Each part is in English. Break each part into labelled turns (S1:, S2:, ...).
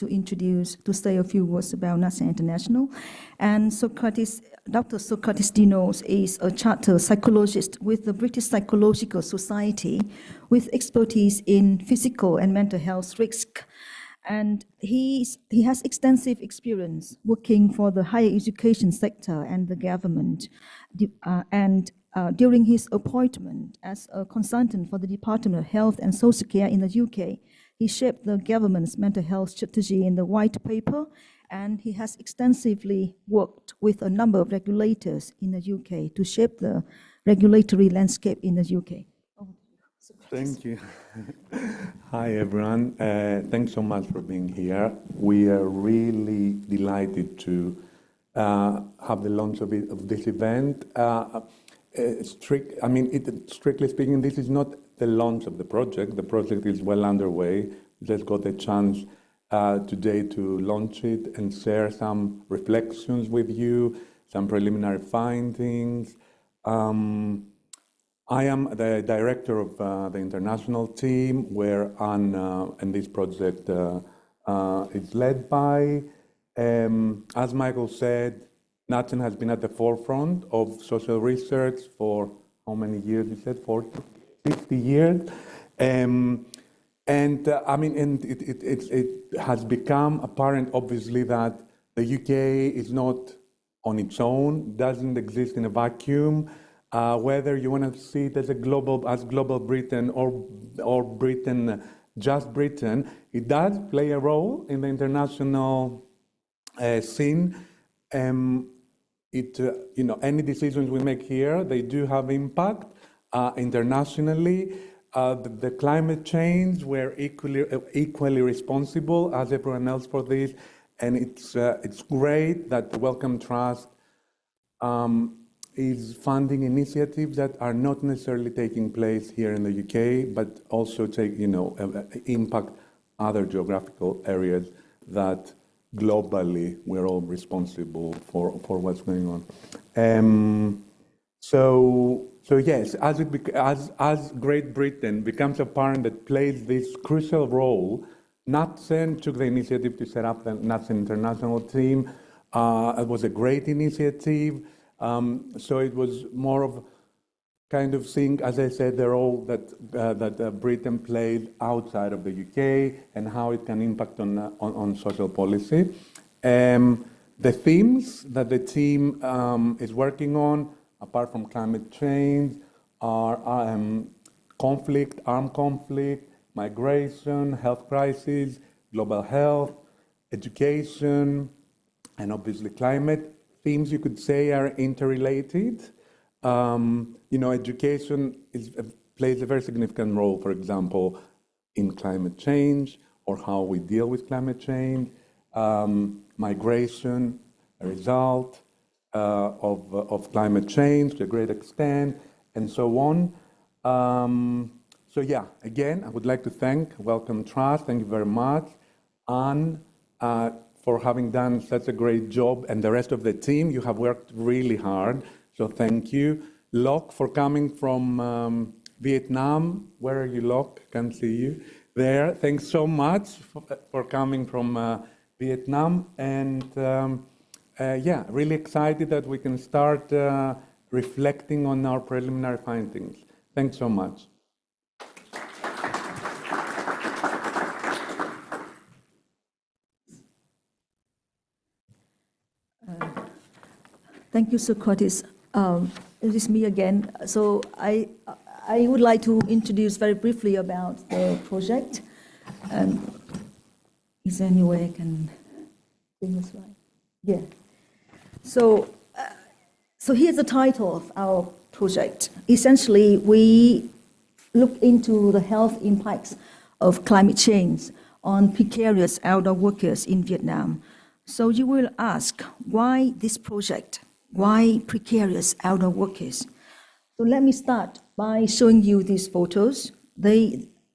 S1: to say a few words about NASA International. And Dr. Socrates Dinos is a chartered psychologist with the British Psychological Society with expertise in physical and mental health risk. And he has extensive experience working for the higher education sector and the government. During his appointment as a consultant for the Department of Health and Social Care in the UK, he shaped the government's mental health strategy in the White Paper, and he has extensively worked with a number of regulators in the UK to shape the regulatory landscape in the UK.
S2: Thank you. Hi, everyone. Thanks so much for being here. We are really delighted to have the launch of this event. Strictly speaking, this is not the launch of the project. The project is well underway. We just got the chance today to launch it and share some reflections with you, some preliminary findings. I am the director of the international team, where and this project is led by. As Michael said, NATSEN has been at the forefront of social research for how many years? He said 40, 50 years. It has become apparent, obviously, that the UK is not on its own, doesn't exist in a vacuum. Whether you want to see it as global Britain or Britain, just Britain, it does play a role in the international scene. Any decisions we make here, they do have impact internationally. The climate change, we're equally responsible as everyone else for this, and it's great that the Wellcome Trust is funding initiatives that are not necessarily taking place here in the UK, but also impact other geographical areas that globally we're all responsible for what's going on. So yes, as Great Britain becomes apparent that plays this crucial role, NATSEN took the initiative to set up the NATSEN International team. It was a great initiative. So it was more of kind of seeing, as I said, the role that Britain played outside of the UK and how it can impact on social policy. The themes that the team is working on, apart from climate change, are armed conflict, migration, health crisis, global health, education, and obviously climate. Themes you could say are interrelated. Education plays a very significant role, for example, in climate change or how we deal with climate change. Migration, a result of climate change to a great extent, and so on. So yeah, again, I would like to thank Wellcome Trust. Thank you very much. Anne, for having done such a great job, and the rest of the team. You have worked really hard, so thank you. Locke, for coming from Vietnam. Where are you, Locke? Can't see you there. Thanks so much for coming from Vietnam. And yeah, really excited that we can start reflecting on our preliminary findings. Thanks so much.
S1: Thank you, Socrates. It is me again. So I would like to introduce very briefly about the project. Is there any way I can bring this slide? Yeah. So here's the title of our project. Essentially, we look into the health impacts of climate change on precarious outdoor workers in Vietnam. So you will ask, why this project? Why precarious outdoor workers? So let me start by showing you these photos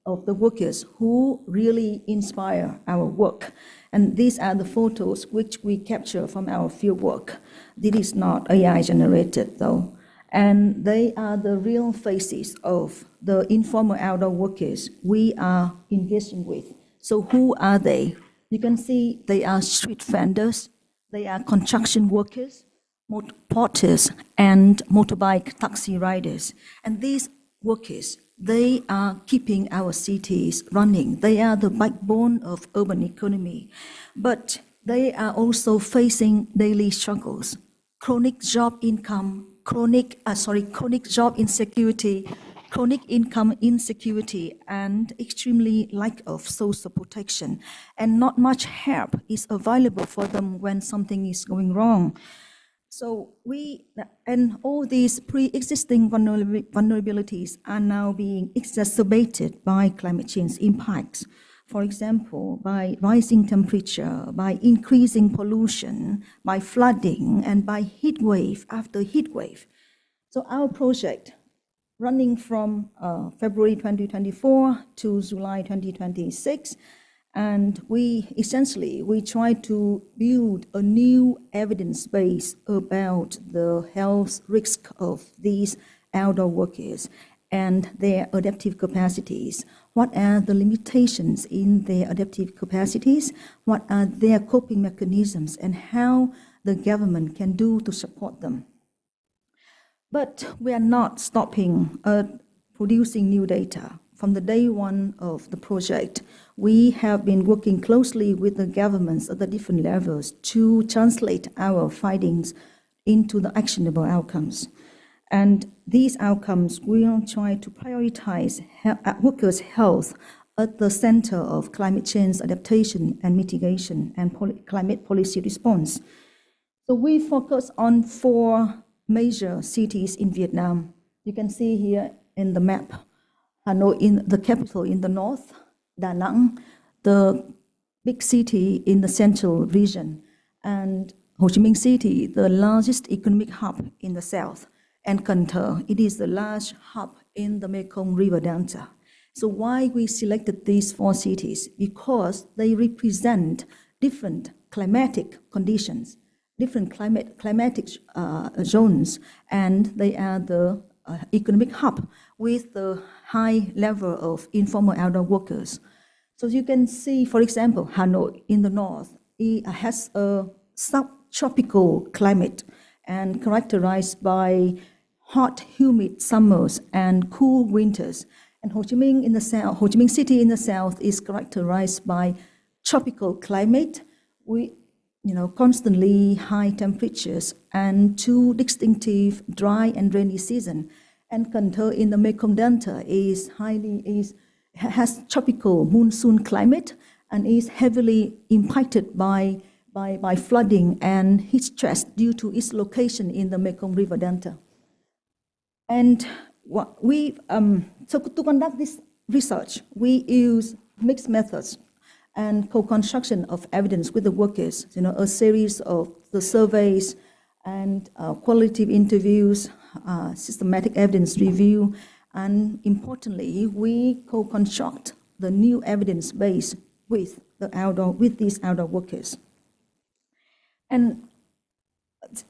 S1: of the workers who really inspire our work. And these are the photos which we capture from our field work. This is not AI generated though. And they are the real faces of the informal outdoor workers we are engaging with. So who are they? You can see they are street vendors, they are construction workers, porters, and motorbike taxi riders. And these workers, they are keeping our cities running. They are the backbone of urban economy. But they are also facing daily struggles, chronic job insecurity, chronic income insecurity, and extremely lack of social protection. And not much help is available for them when something is going wrong. So all these pre-existing vulnerabilities are now being exacerbated by climate change impacts. For example, by rising temperature, by increasing pollution, by flooding, and by heat wave after heat wave. So our project, running from February 2024 to July 2026, and we try to build a new evidence base about the health risk of these outdoor workers and their adaptive capacities. What are the limitations in their adaptive capacities? What are their coping mechanisms, and how the government can do to support them? But we are not stopping producing new data. From the day one of the project, we have been working closely with the governments at the different levels to translate our findings into the actionable outcomes. And these outcomes will try to prioritize workers' health at the center of climate change adaptation and mitigation and climate policy response. So we focus on 4 major cities in Vietnam. You can see here in the map, Hanoi, in the capital in the north, Da Nang, the big city in the central region, and Ho Chi Minh City, the largest economic hub in the south, and Cần Thơ. It is the large hub in the Mekong River Delta. So why we selected these 4 cities? Because they represent different climatic conditions, different climatic zones, and they are the economic hub with the high level of informal outdoor workers. So you can see, for example, Hanoi in the north, it has a subtropical climate and characterized by hot, humid summers and cool winters. And Ho Chi Minh in the south, Ho Chi Minh City in the south is characterized by tropical climate with constantly high temperatures and 2 distinctive dry and rainy seasons. And Cần Thơ in the Mekong Delta has tropical monsoon climate and is heavily impacted by flooding and heat stress due to its location in the Mekong River Delta. And so to conduct this research, we use mixed methods and co-construction of evidence with the workers, a series of the surveys and qualitative interviews, systematic evidence review, and importantly, we co-construct the new evidence base with these outdoor workers. And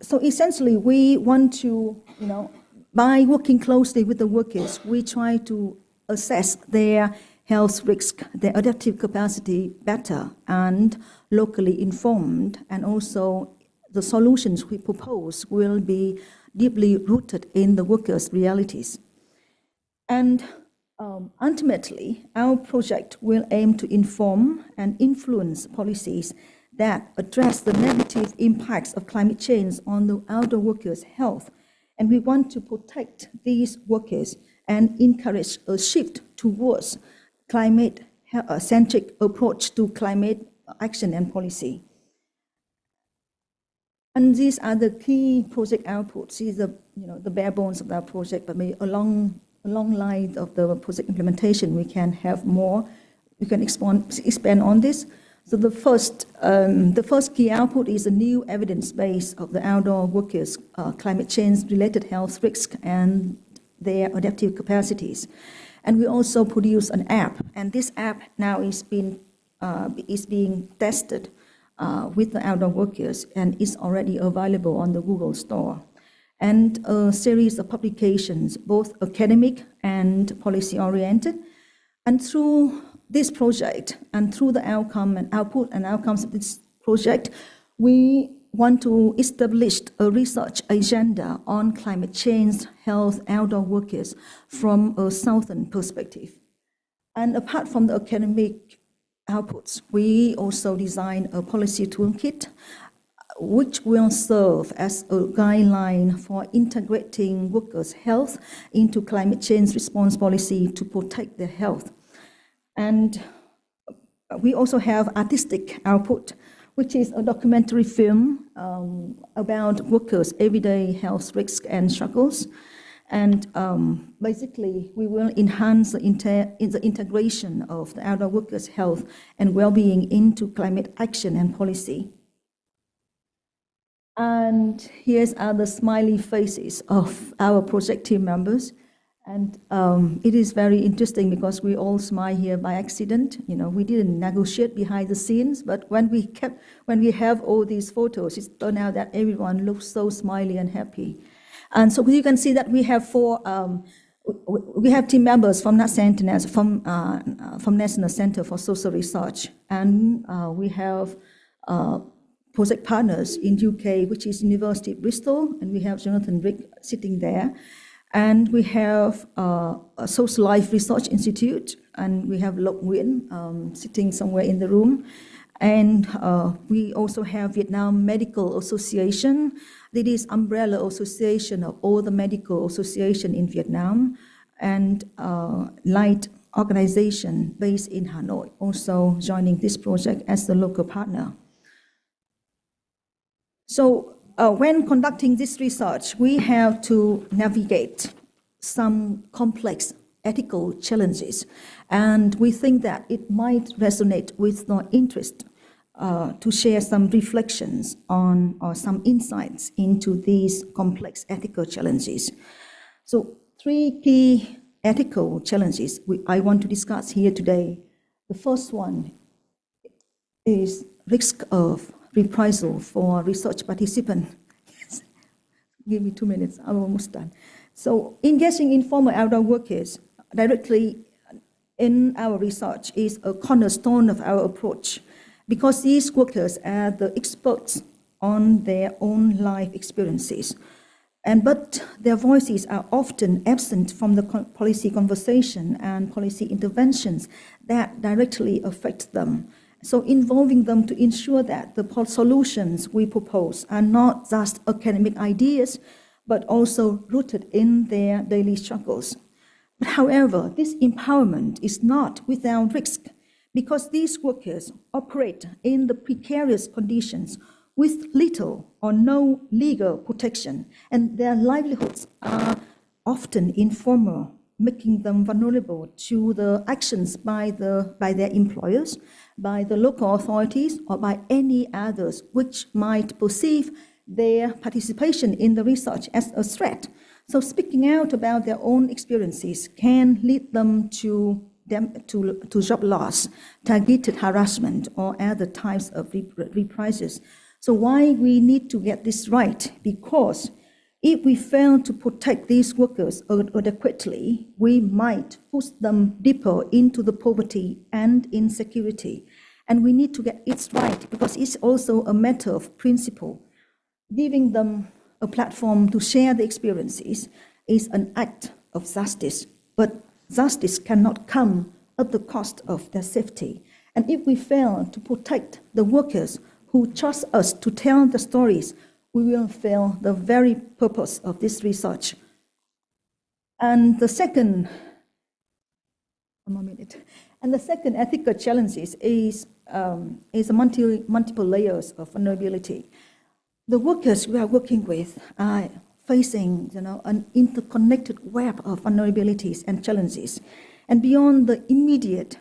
S1: so essentially, we want to, by working closely with the workers, we try to assess their health risk, their adaptive capacity better and locally informed, and also the solutions we propose will be deeply rooted in the workers' realities. And ultimately, our project will aim to inform and influence policies that address the negative impacts of climate change on the outdoor workers' health. And we want to protect these workers and encourage a shift towards climate-centric approach to climate action and policy. And these are the key project outputs. These are the bare bones of our project, but maybe along line of the project implementation, we can have more. We can expand on this. So the first key output is a new evidence base of the outdoor workers' climate change-related health risk and their adaptive capacities. And we also produce an app, and this app now is being tested with the outdoor workers and is already available on the Google Store. And a series of publications, both academic and policy-oriented. And through this project and through the outcome and output and outcomes of this project, we want to establish a research agenda on climate change, health, outdoor workers from a southern perspective. And apart from the academic outputs, we also design a policy toolkit which will serve as a guideline for integrating workers' health into climate change response policy to protect their health. And we also have artistic output, which is a documentary film about workers' everyday health risks and struggles. And basically, we will enhance the integration of the outdoor workers' health and well-being into climate action and policy. And here's the smiley faces of our project team members. And it is very interesting because we all smile here by accident. You know, we didn't negotiate behind the scenes, but when we have all these photos, it turned out that everyone looks so smiley and happy. And so you can see that we have we have team members from NACENT, from National Center for Social Research, and we have project partners in UK, which is University of Bristol, and we have Jonathan Rick sitting there. And we have a Social Life Research Institute, and we have Lộc Nguyen sitting somewhere in the room. And we also have Vietnam Medical Association. That is umbrella association of all the medical association in Vietnam, and Light organization based in Hanoi, also joining this project as the local partner. So when conducting this research, we have to navigate some complex ethical challenges, and we think that it might resonate with the interest to share some reflections on or some insights into these complex ethical challenges. So 3 key ethical challenges I want to discuss here today. The first one is risk of reprisal for research participants. Yes. Give me 2 minutes, I'm almost done. So engaging informal outdoor workers directly in our research is a cornerstone of our approach, because these workers are the experts on their own life experiences. But their voices are often absent from the policy conversation and policy interventions that directly affect them. So involving them to ensure that the solutions we propose are not just academic ideas, but also rooted in their daily struggles. But however, this empowerment is not without risk, because these workers operate in the precarious conditions with little or no legal protection, and their livelihoods are often informal, making them vulnerable to the actions by their employers, by the local authorities, or by any others which might perceive their participation in the research as a threat. So speaking out about their own experiences can lead them to job loss, targeted harassment, or other types of reprisals. So why we need to get this right? Because if we fail to protect these workers adequately, we might push them deeper into the poverty and insecurity. And we need to get it right, because it's also a matter of principle. Giving them a platform to share the experiences is an act of justice, but justice cannot come at the cost of their safety. And if we fail to protect the workers who trust us to tell the stories, we will fail the very purpose of this research. And the second ethical challenge is multiple layers of vulnerability. The workers we are working with are facing, an interconnected web of vulnerabilities and challenges. And beyond the immediate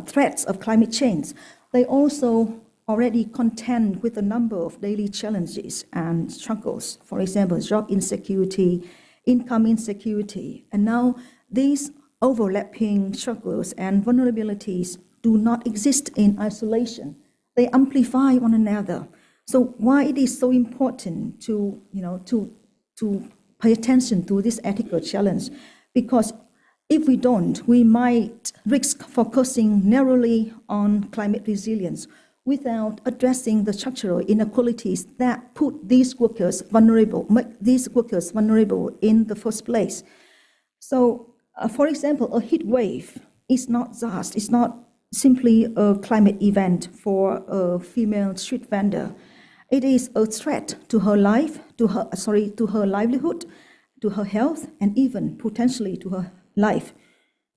S1: threats of climate change, they also already contend with a number of daily challenges and struggles. For example, job insecurity, income insecurity. And now these overlapping struggles and vulnerabilities do not exist in isolation. They amplify one another. So why it is so important to pay attention to this ethical challenge? Because If we don't, we might risk focusing narrowly on climate resilience without addressing the structural inequalities that put these workers vulnerable, make these workers vulnerable in the first place. So, for example, a heat wave is not simply a climate event for a female street vendor. It is a threat to her life, to her livelihood, to her health, and even potentially to her life.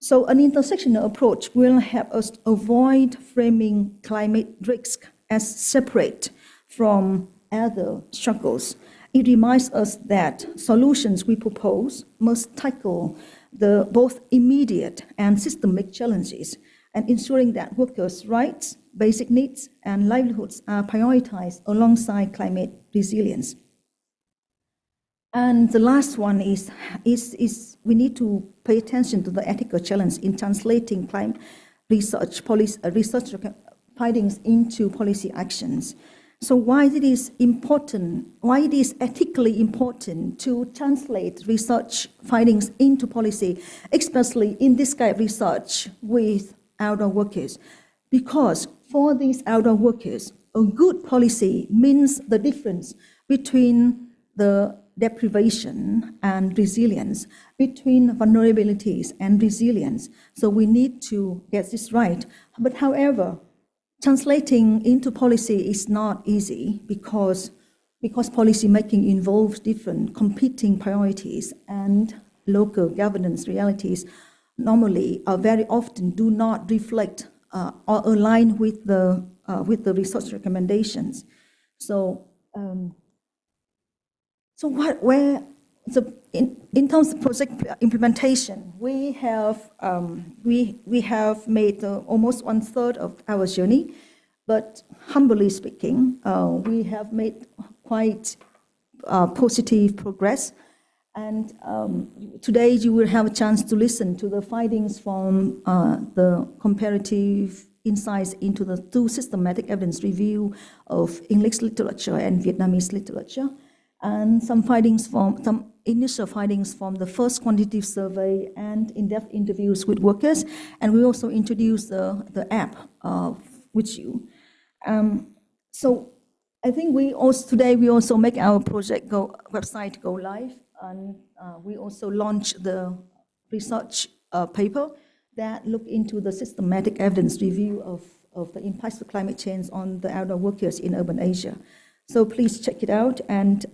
S1: So an intersectional approach will help us avoid framing climate risk as separate from other struggles. It reminds us that solutions we propose must tackle the both immediate and systemic challenges, and ensuring that workers' rights, basic needs, and livelihoods are prioritized alongside climate resilience. And the last one is we need to pay attention to the ethical challenge in translating climate research findings into policy actions. So why it is ethically important to translate research findings into policy, especially in this kind of research with outdoor workers? Because for these outdoor workers, a good policy means the difference between the deprivation and resilience, between vulnerabilities and resilience. So we need to get this right. But however, translating into policy is not easy because policy making involves different competing priorities, and local governance realities normally very often do not reflect or align with the research recommendations. In terms of project implementation, we have made almost 1/3 of our journey, but humbly speaking, we have made quite positive progress. And today you will have a chance to listen to the findings from the comparative insights into the 2 systematic evidence review of English literature and Vietnamese literature, and some initial findings from the first quantitative survey and in-depth interviews with workers. And we also introduced the app with you. So I think today we also make our project website go live, and we also launched the research paper that look into the systematic evidence review of the impacts of climate change on the outdoor workers in urban Asia. So please check it out, and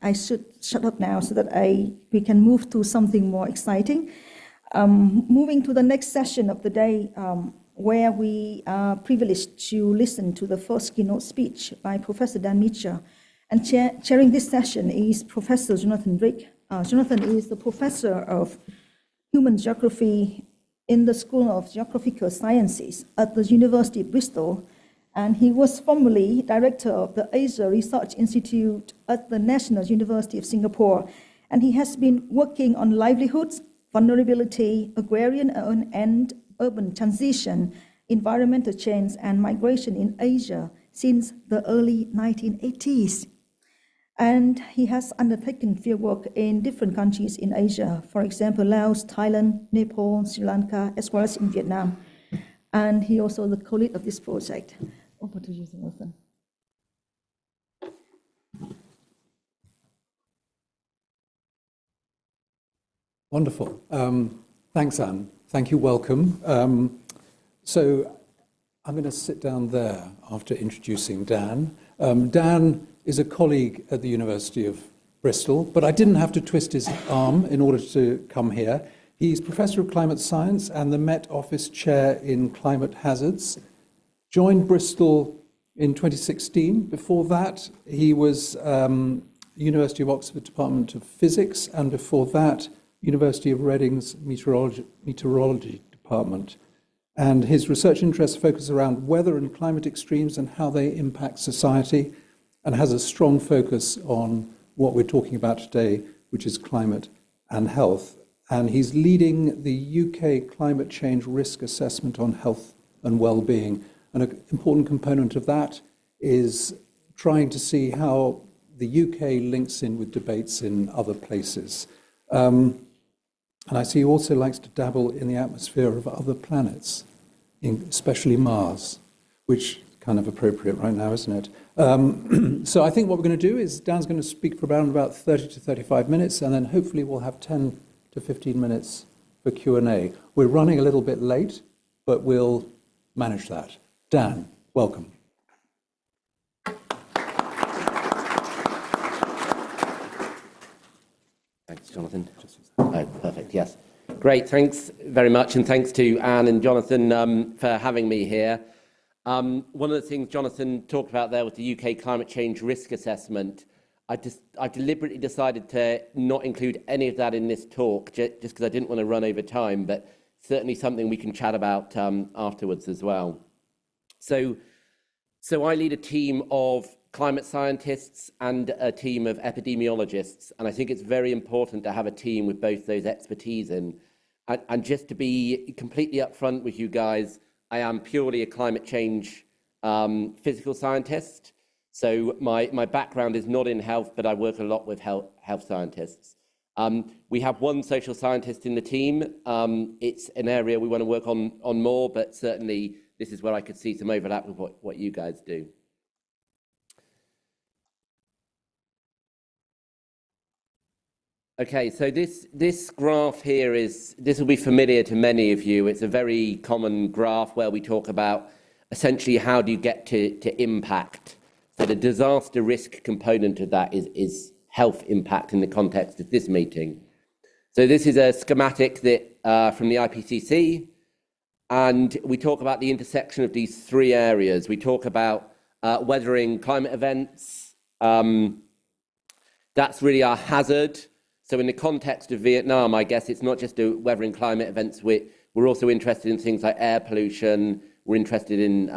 S1: I should shut up now so that we can move to something more exciting. Moving to the next session of the day, where we are privileged to listen to the first keynote speech by Professor Dan Meacher. And chairing this session is Professor Jonathan Rick. Jonathan is the professor of human geography in the School of Geographical Sciences at the University of Bristol, and he was formerly director of the Asia Research Institute at the National University of Singapore, and he has been working on livelihoods, vulnerability, agrarian and urban transition, environmental change, and migration in Asia since the early 1980s. And he has undertaken fieldwork in different countries in Asia, for example, Laos, Thailand, Nepal, Sri Lanka, as well as in Vietnam. And he also the co-lead of this project. Over to you, Jonathan.
S3: Wonderful. Thanks, Anne. Thank you. Welcome. So I'm going to sit down there after introducing Dan. Dan is a colleague at the University of Bristol, but I didn't have to twist his arm in order to come here. He's Professor of Climate Science and the Met Office Chair in Climate Hazards. Joined Bristol in 2016. Before that, he was University of Oxford Department of Physics, and before that, University of Reading's Meteorology Department. And his research interests focus around weather and climate extremes and how they impact society, and has a strong focus on what we're talking about today, which is climate and health. And he's leading the UK climate change risk assessment on health and well-being. And an important component of that is trying to see how the UK links in with debates in other places. And I see he also likes to dabble in the atmosphere of other planets, especially Mars, which is kind of appropriate right now, isn't it? So I think what we're going to do is Dan's going to speak for around about 30 to 35 minutes, and then hopefully we'll have 10 to 15 minutes for Q&A. We're running a little bit late, but we'll manage that. Dan, welcome.
S4: Thanks, Jonathan. Oh, perfect, yes. Great, thanks very much, and thanks to Anne and Jonathan for having me here. One of the things Jonathan talked about there was the UK climate change risk assessment. I deliberately decided to not include any of that in this talk, just because I didn't want to run over time, but certainly something we can chat about afterwards as well. So I lead a team of climate scientists and a team of epidemiologists, and I think it's very important to have a team with both those expertise in. And just to be completely upfront with you guys, I am purely a climate change physical scientist. So my background is not in health, but I work a lot with health scientists. We have one social scientist in the team. It's an area we want to work on more, but certainly this is where I could see some overlap with what you guys do. Okay, so this graph here this will be familiar to many of you. It's a very common graph where we talk about essentially how do you get to impact. So the disaster risk component of that is health impact in the context of this meeting. So this is a schematic that from the IPCC, and we talk about the intersection of these three areas. We talk about weathering climate events. That's really our hazard. So in the context of Vietnam, I guess it's not just weathering climate events. We're also interested in things like air pollution. We're interested in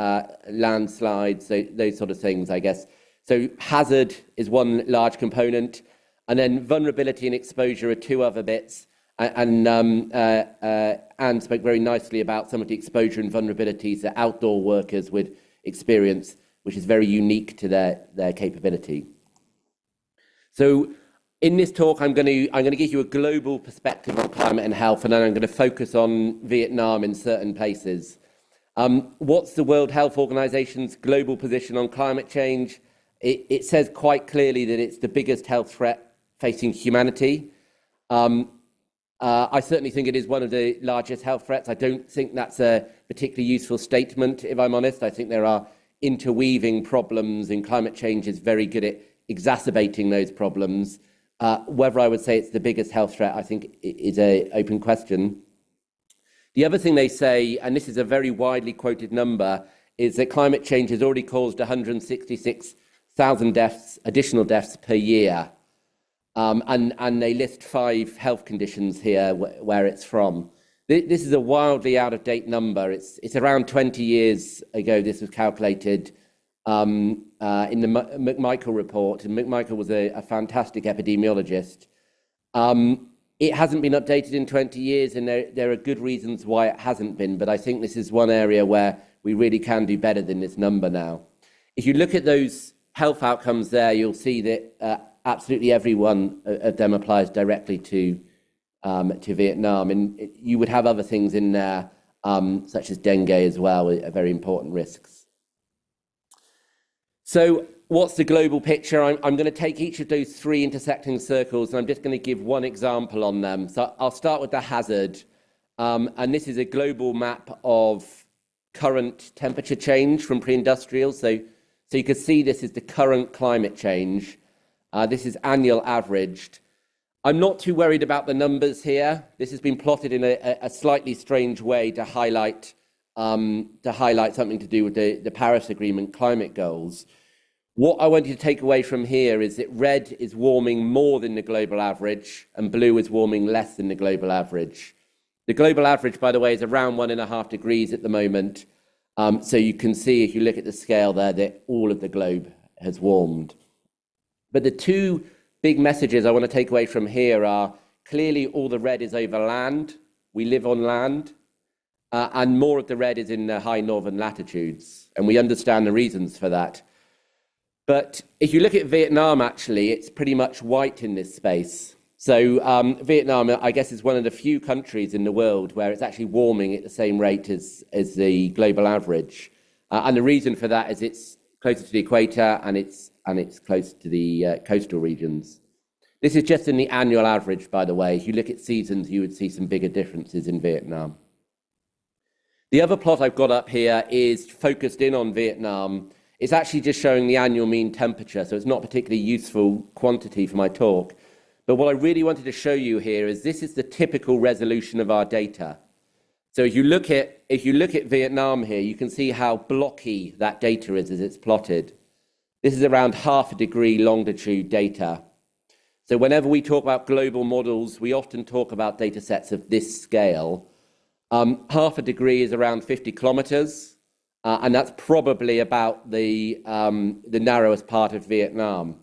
S4: landslides, so those sort of things, I guess. So hazard is one large component, and then vulnerability and exposure are two other bits. And Anne spoke very nicely about some of the exposure and vulnerabilities that outdoor workers would experience, which is very unique to their capability. So in this talk, I'm going to give you a global perspective on climate and health, and then I'm going to focus on Vietnam in certain places. What's the World Health Organization's global position on climate change? It says quite clearly that it's the biggest health threat facing humanity. I certainly think it is one of the largest health threats. I don't think that's a particularly useful statement, if I'm honest. I think there are interweaving problems, and climate change is very good at exacerbating those problems. Whether I would say it's the biggest health threat, I think is an open question. The other thing they say, and this is a very widely quoted number, is that climate change has already caused 166,000 deaths, additional deaths per year. And they list 5 health conditions here where it's from. This is a wildly out-of-date number. It's around 20 years ago this was calculated in the McMichael report, and McMichael was a fantastic epidemiologist. It hasn't been updated in 20 years, and there are good reasons why it hasn't been, but I think this is one area where we really can do better than this number now. If you look at those health outcomes there, you'll see that absolutely every one of them applies directly to Vietnam, and you would have other things in there, such as dengue as well, are very important risks. So what's the global picture? I'm going to take each of those 3 intersecting circles, and I'm just going to give one example on them. So I'll start with the hazard. And this is a global map of current temperature change from pre-industrial. So you can see this is the current climate change. This is annual averaged. I'm not too worried about the numbers here. This has been plotted in a slightly strange way to highlight something to do with the Paris Agreement climate goals. What I want you to take away from here is that red is warming more than the global average and blue is warming less than the global average. The global average, by the way, is around 1.5 degrees at the moment. So you can see, if you look at the scale there, that all of the globe has warmed. But the 2 big messages I want to take away from here are clearly all the red is over land. We live on land. And more of the red is in the high northern latitudes. And we understand the reasons for that. But if you look at Vietnam, actually, it's pretty much white in this space. So Vietnam, I guess, is one of the few countries in the world where it's actually warming at the same rate as the global average. And the reason for that is it's closer to the equator and it's close to the coastal regions. This is just in the annual average, by the way. If you look at seasons, you would see some bigger differences in Vietnam. The other plot I've got up here is focused in on Vietnam. It's actually just showing the annual mean temperature, so it's not particularly useful quantity for my talk. But what I really wanted to show you here is this is the typical resolution of our data. So if you look at Vietnam here, you can see how blocky that data is as it's plotted. This is around 0.5 degree longitude data. So whenever we talk about global models, we often talk about data sets of this scale. 0.5 degree is around 50 kilometers, and that's probably about the narrowest part of Vietnam.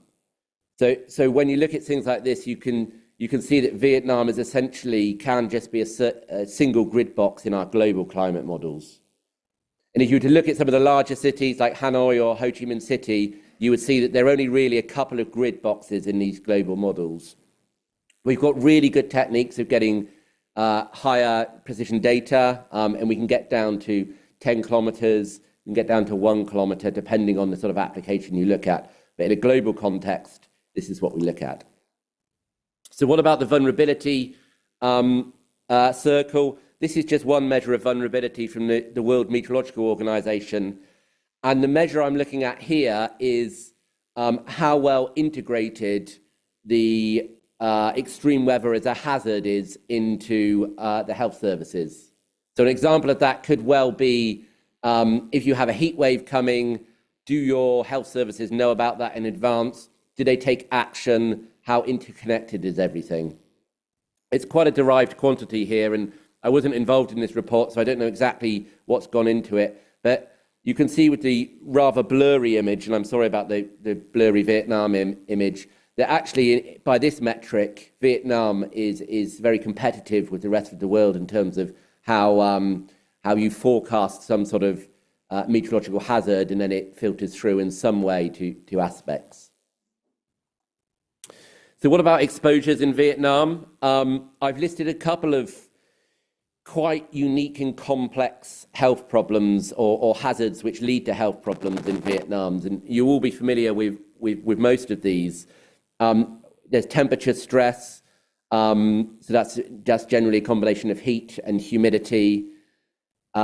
S4: So when you look at things like this, you can see that Vietnam is essentially can just be a single grid box in our global climate models. And if you were to look at some of the larger cities like Hanoi or Ho Chi Minh City, you would see that there are only really a couple of grid boxes in these global models. We've got really good techniques of getting higher precision data, and we can get down to 10 kilometers, we can get down to 1 kilometer, depending on the sort of application you look at. But in a global context, this is what we look at. So what about the vulnerability circle? This is just one measure of vulnerability from the World Meteorological Organization. And the measure I'm looking at here is how well integrated the extreme weather as a hazard is into the health services. So an example of that could well be if you have a heat wave coming, do your health services know about that in advance? Do they take action? How interconnected is everything? It's quite a derived quantity here, and I wasn't involved in this report, so I don't know exactly what's gone into it. But you can see with the rather blurry image, and I'm sorry about the blurry Vietnam image, that actually, by this metric, Vietnam is very competitive with the rest of the world in terms of how you forecast some sort of meteorological hazard, and then it filters through in some way to aspects. So what about exposures in Vietnam? I've listed a couple of quite unique and complex health problems or hazards which lead to health problems in Vietnam, and you will be familiar with most of these. There's temperature stress, so that's generally a combination of heat and humidity.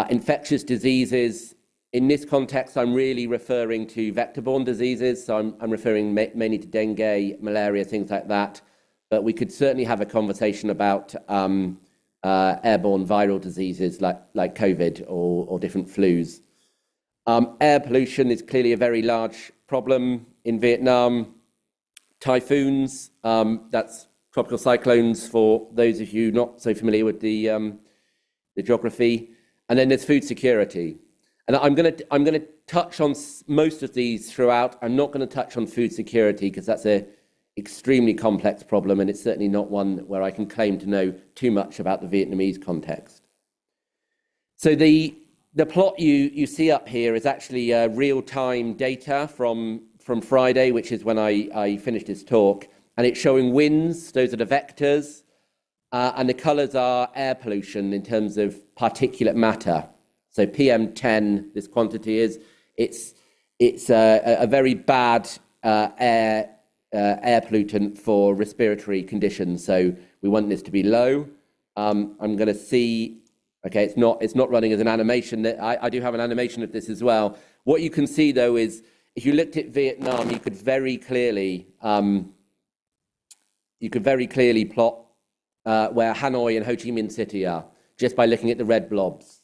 S4: Infectious diseases. In this context, I'm really referring to vector-borne diseases, so I'm referring mainly to dengue, malaria, things like that. But we could certainly have a conversation about airborne viral diseases like COVID or different flus. Air pollution is clearly a very large problem in Vietnam. Typhoons, that's tropical cyclones for those of you not so familiar with the geography. And then there's food security. And I'm going to touch on most of these throughout. I'm not going to touch on food security because that's an extremely complex problem, and it's certainly not one where I can claim to know too much about the Vietnamese context. So the plot you see up here is actually real-time data from Friday, which is when I finished this talk, and it's showing winds. Those are the vectors, and the colours are air pollution in terms of particulate matter. So PM10, this quantity is, it's a very bad air pollutant for respiratory conditions. So we want this to be low. I'm going to see, okay, it's not running as an animation. I do have an animation of this as well. What you can see though is, if you looked at Vietnam, you could very clearly plot where Hanoi and Ho Chi Minh City are, just by looking at the red blobs.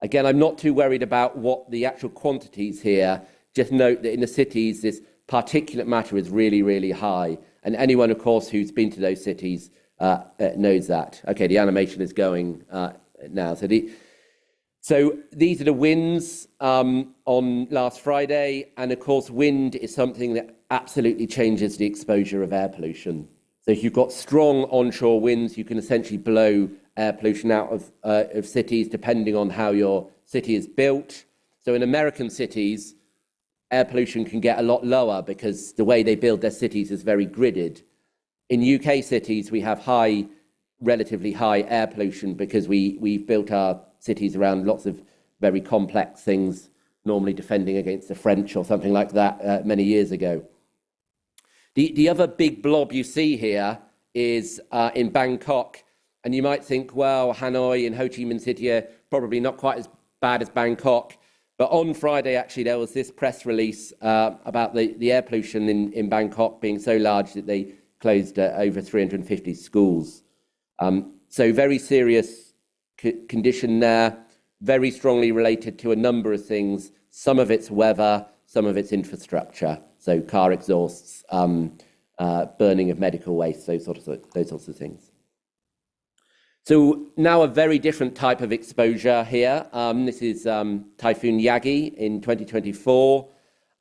S4: Again, I'm not too worried about what the actual quantities here. Just note that in the cities, this particulate matter is really, really high. And anyone, of course, who's been to those cities knows that. Okay, the animation is going now. So these are the winds on last Friday. And of course, wind is something that absolutely changes the exposure of air pollution. So if you've got strong onshore winds, you can essentially blow air pollution out of cities depending on how your city is built. So in American cities, air pollution can get a lot lower because the way they build their cities is very gridded. In UK cities, we have relatively high air pollution because we've built our cities around lots of very complex things, normally defending against the French or something like that many years ago. The other big blob you see here is in Bangkok, and you might think, well, Hanoi and Ho Chi Minh City are probably not quite as bad as Bangkok. But on Friday, actually, there was this press release about the air pollution in Bangkok being so large that they closed over 350 schools. So very serious condition there, very strongly related to a number of things. Some of it's weather, some of it's infrastructure. So car exhausts, burning of medical waste, those sorts of things. So now a very different type of exposure here. This is Typhoon Yagi in 2024.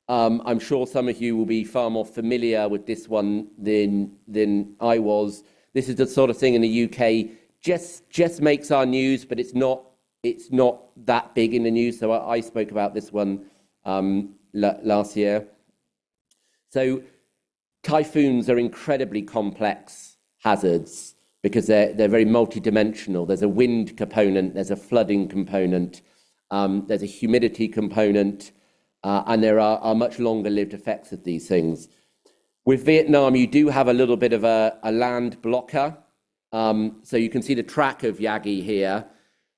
S4: I'm sure some of you will be far more familiar with this one than I was. This is the sort of thing in the UK just makes our news, but it's not that big in the news. So I spoke about this one last year. So typhoons are incredibly complex hazards because they're very multidimensional. There's a wind component, there's a flooding component, there's a humidity component, and there are much longer lived effects of these things. With Vietnam, you do have a little bit of a land blocker. So you can see the track of Yagi here.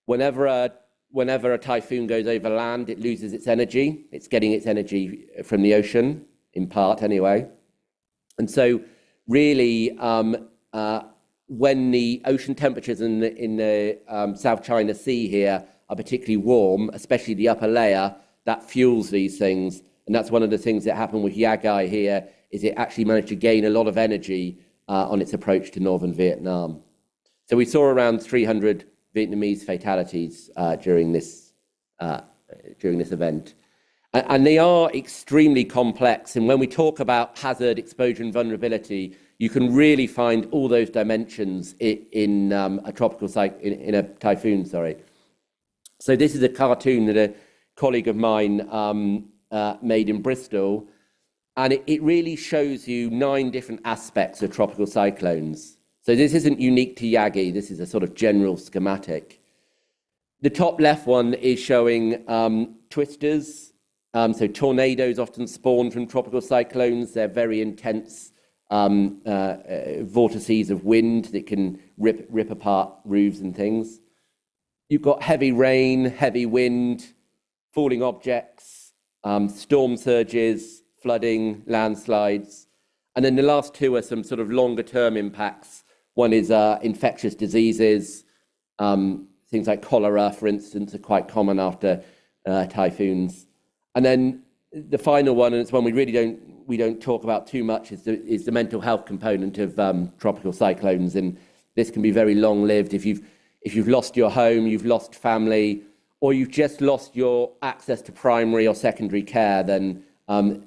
S4: Whenever a typhoon goes over land, it loses its energy. It's getting its energy from the ocean, in part anyway. And so really, when the ocean temperatures in the South China Sea here are particularly warm, especially the upper layer, that fuels these things. And that's one of the things that happened with Yagi here, is it actually managed to gain a lot of energy on its approach to northern Vietnam. So we saw around 300 Vietnamese fatalities during this event. And they are extremely complex. And when we talk about hazard, exposure, and vulnerability, you can really find all those dimensions in a typhoon. So this is a cartoon that a colleague of mine made in Bristol, and it really shows you 9 different aspects of tropical cyclones. So this isn't unique to Yagi. This is a sort of general schematic. The top left one is showing twisters. So tornadoes often spawn from tropical cyclones. They're very intense vortices of wind that can rip apart roofs and things. You've got heavy rain, heavy wind, falling objects, storm surges, flooding, landslides. And then the last 2 are some sort of longer term impacts. One is infectious diseases. Things like cholera, for instance, are quite common after typhoons. And then the final one, and it's one we don't talk about too much, is the mental health component of tropical cyclones. And this can be very long-lived. If you've lost your home, you've lost family, or you've just lost your access to primary or secondary care, then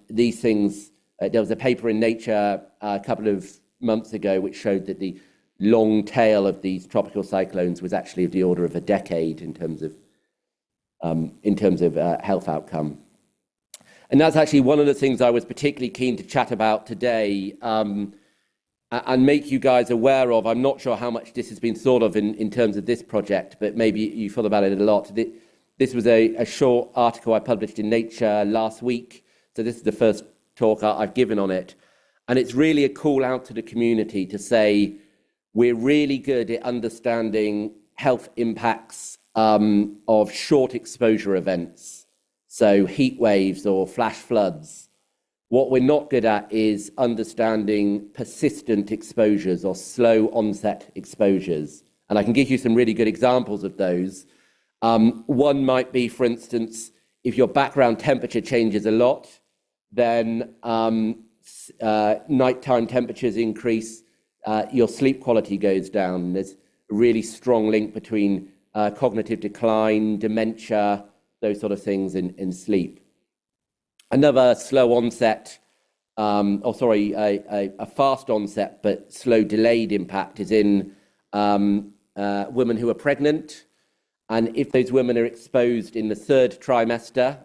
S4: these things. There was a paper in Nature a couple of months ago which showed that the long tail of these tropical cyclones was actually of the order of a decade in terms of health outcome. And that's actually one of the things I was particularly keen to chat about today and make you guys aware of. I'm not sure how much this has been thought of in terms of this project, but maybe you thought about it a lot. This was a short article I published in Nature last week. So this is the first talk I've given on it. And it's really a call out to the community to say, we're really good at understanding health impacts of short exposure events. So heat waves or flash floods. What we're not good at is understanding persistent exposures or slow onset exposures. And I can give you some really good examples of those. One might be, for instance, if your background temperature changes a lot, then nighttime temperatures increase, your sleep quality goes down. There's a really strong link between cognitive decline, dementia, those sort of things in sleep. Another slow onset, a fast onset but slow delayed impact is in women who are pregnant. And if those women are exposed in the 3rd trimester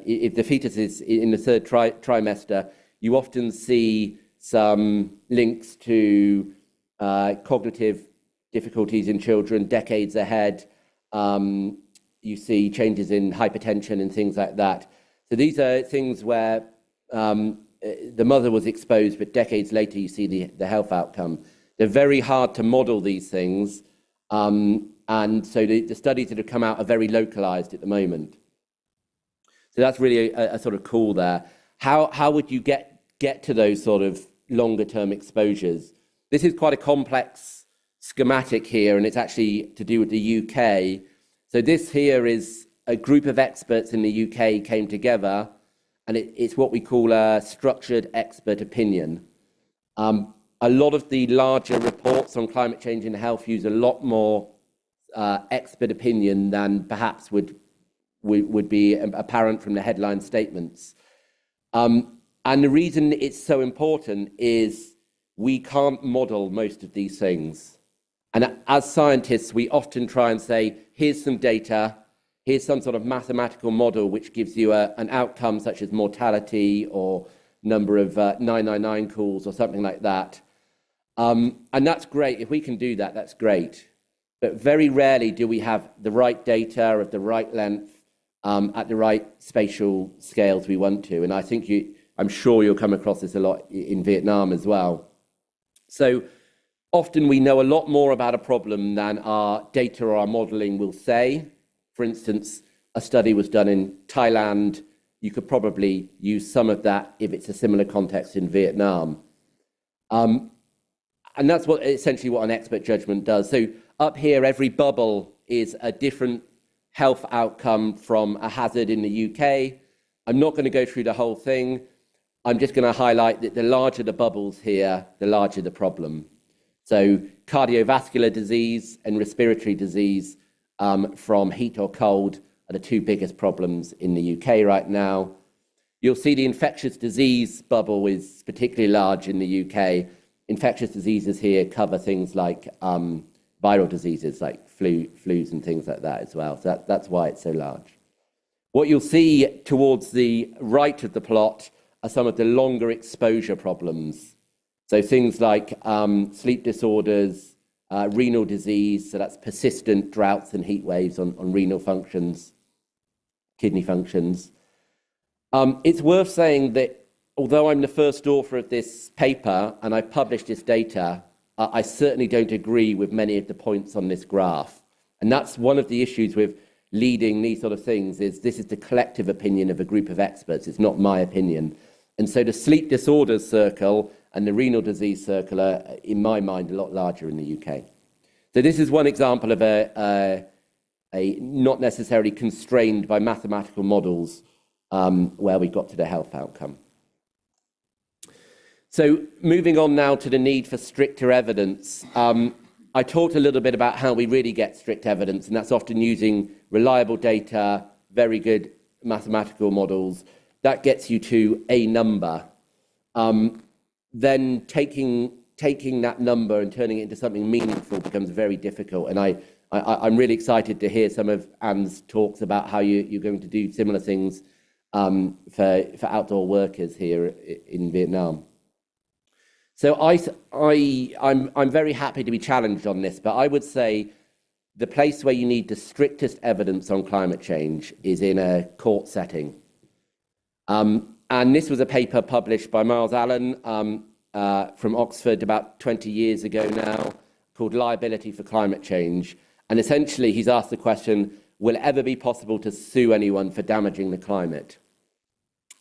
S4: if the fetus is in the 3rd trimester, you often see some links to cognitive difficulties in children decades ahead. You see changes in hypertension and things like that. So these are things where the mother was exposed, but decades later you see the health outcome. They're very hard to model these things, and so the studies that have come out are very localized at the moment. So that's really a sort of call there. How would you get to those sort of longer term exposures? This is quite a complex schematic here, and it's actually to do with the UK. So this here is a group of experts in the UK came together, and it's what we call a structured expert opinion. A lot of the larger reports on climate change and health use a lot more expert opinion than perhaps would be apparent from the headline statements. And the reason it's so important is we can't model most of these things. And as scientists, we often try and say, here's some data, here's some sort of mathematical model which gives you an outcome such as mortality or number of 999 calls or something like that. And that's great. If we can do that, that's great. But very rarely do we have the right data of the right length at the right spatial scales we want to. And I think I'm sure you'll come across this a lot in Vietnam as well. So often we know a lot more about a problem than our data or our modeling will say. For instance, a study was done in Thailand. You could probably use some of that if it's a similar context in Vietnam. And that's essentially what an expert judgment does. So up here, every bubble is a different health outcome from a hazard in the UK. I'm not going to go through the whole thing. I'm just going to highlight that the larger the bubbles here, the larger the problem. So cardiovascular disease and respiratory disease from heat or cold are the two biggest problems in the UK right now. You'll see the infectious disease bubble is particularly large in the UK. Infectious diseases here cover things like viral diseases like flus and things like that as well. So that's why it's so large. What you'll see towards the right of the plot are some of the longer exposure problems. So things like sleep disorders, renal disease, so that's persistent droughts and heat waves on renal functions, kidney functions. It's worth saying that although I'm the first author of this paper and I've published this data, I certainly don't agree with many of the points on this graph. And that's one of the issues with leading these sort of things is this is the collective opinion of a group of experts. It's not my opinion. And so the sleep disorders circle and the renal disease circle are, in my mind, a lot larger in the UK. So this is one example of a not necessarily constrained by mathematical models where we got to the health outcome. So moving on now to the need for stricter evidence. I talked a little bit about how we really get strict evidence, and that's often using reliable data, very good mathematical models. That gets you to a number. Then taking that number and turning it into something meaningful becomes very difficult. And I'm really excited to hear some of Anne's talks about how you're going to do similar things for outdoor workers here in Vietnam. So I'm very happy to be challenged on this, but I would say the place where you need the strictest evidence on climate change is in a court setting. And this was a paper published by Miles Allen from Oxford about 20 years ago now, called Liability for Climate Change. And essentially he's asked the question, will it ever be possible to sue anyone for damaging the climate?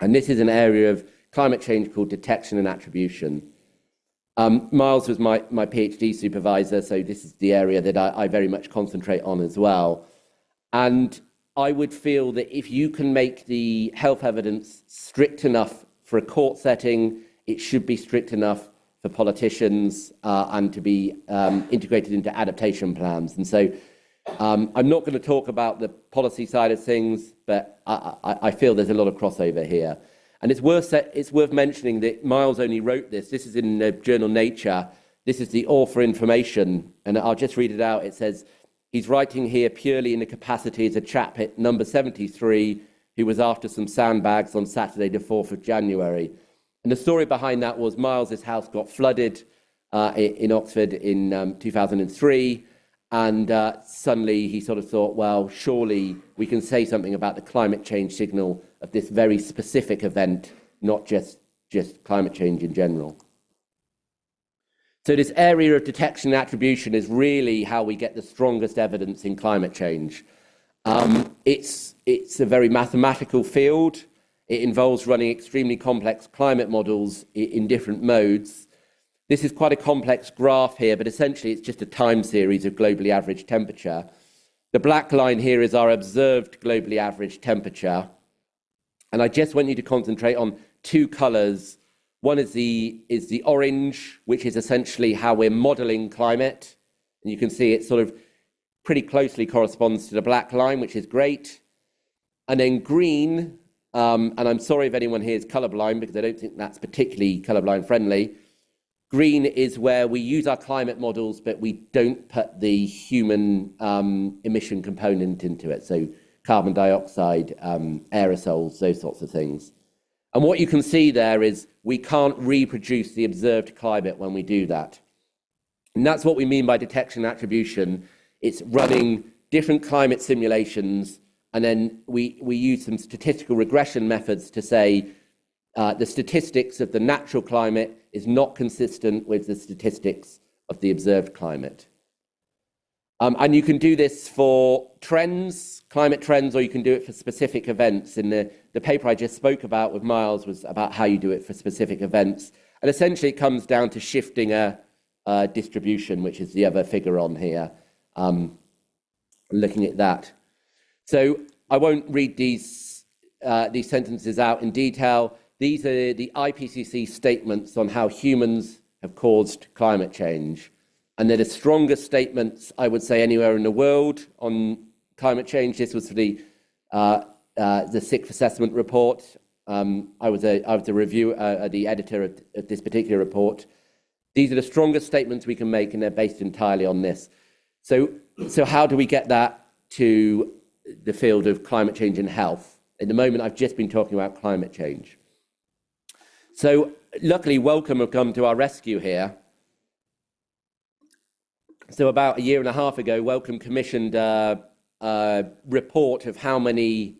S4: And this is an area of climate change called detection and attribution. Miles was my PhD supervisor, so this is the area that I very much concentrate on as well. And I would feel that if you can make the health evidence strict enough for a court setting, it should be strict enough for politicians and to be integrated into adaptation plans. And so I'm not going to talk about the policy side of things, but I feel there's a lot of crossover here. And it's worth mentioning that Miles only wrote this. This is in the journal Nature. This is the author information, and I'll just read it out. It says, he's writing here purely in the capacity as a chap at number 73 who was after some sandbags on Saturday the 4th of January. And the story behind that was Miles's house got flooded in Oxford in 2003. And suddenly he sort of thought, well, surely we can say something about the climate change signal of this very specific event, not just climate change in general. So this area of detection and attribution is really how we get the strongest evidence in climate change. It's a very mathematical field. It involves running extremely complex climate models in different modes. This is quite a complex graph here, but essentially it's just a time series of globally average temperature. The black line here is our observed globally average temperature. And I just want you to concentrate on two colors. One is the orange, which is essentially how we're modeling climate. And you can see it sort of pretty closely corresponds to the black line, which is great. And then green, and I'm sorry if anyone here is colorblind, because I don't think that's particularly colorblind friendly. Green is where we use our climate models, but we don't put the human emission component into it. So carbon dioxide, aerosols, those sorts of things. And what you can see there is we can't reproduce the observed climate when we do that. And that's what we mean by detection and attribution. It's running different climate simulations, and then we use some statistical regression methods to say the statistics of the natural climate is not consistent with the statistics of the observed climate. And you can do this for trends, climate trends, or you can do it for specific events. And the paper I just spoke about with Miles was about how you do it for specific events. And essentially it comes down to shifting a distribution, which is the other figure on here, looking at that. So I won't read these sentences out in detail. These are the IPCC statements on how humans have caused climate change. And they're the strongest statements, I would say, anywhere in the world on climate change. This was for the sixth assessment report. I was the editor of this particular report. These are the strongest statements we can make, and they're based entirely on this. So how do we get that to the field of climate change and health? At the moment, I've just been talking about climate change. So luckily, Wellcome have come to our rescue here. So about a year and a half ago, Wellcome commissioned a report of how many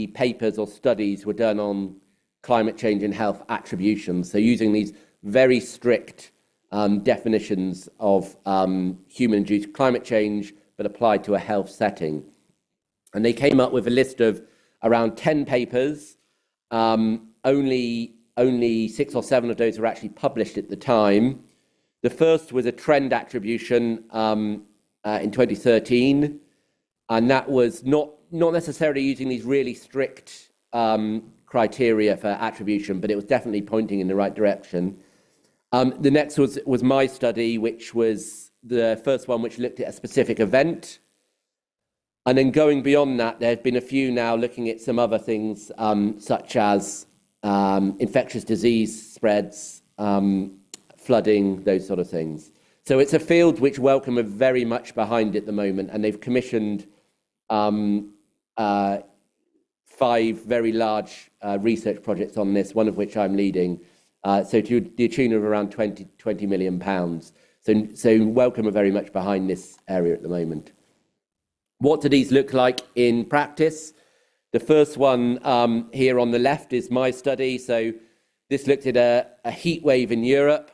S4: papers or studies were done on climate change and health attribution. So using these very strict definitions of human-induced climate change, but applied to a health setting. And they came up with a list of around 10 papers. Only 6 or 7 of those were actually published at the time. The first was a trend attribution in 2013, and that was not necessarily using these really strict criteria for attribution, but it was definitely pointing in the right direction. The next was my study, which was the first one which looked at a specific event. And then going beyond that, there have been a few now looking at some other things, such as infectious disease spreads, flooding, those sort of things. So it's a field which Wellcome are very much behind at the moment, and they've commissioned 5 very large research projects on this, one of which I'm leading, so to the tune of around £20 million. So Wellcome are very much behind this area at the moment. What do these look like in practice? The first one here on the left is my study. So this looked at a heat wave in Europe,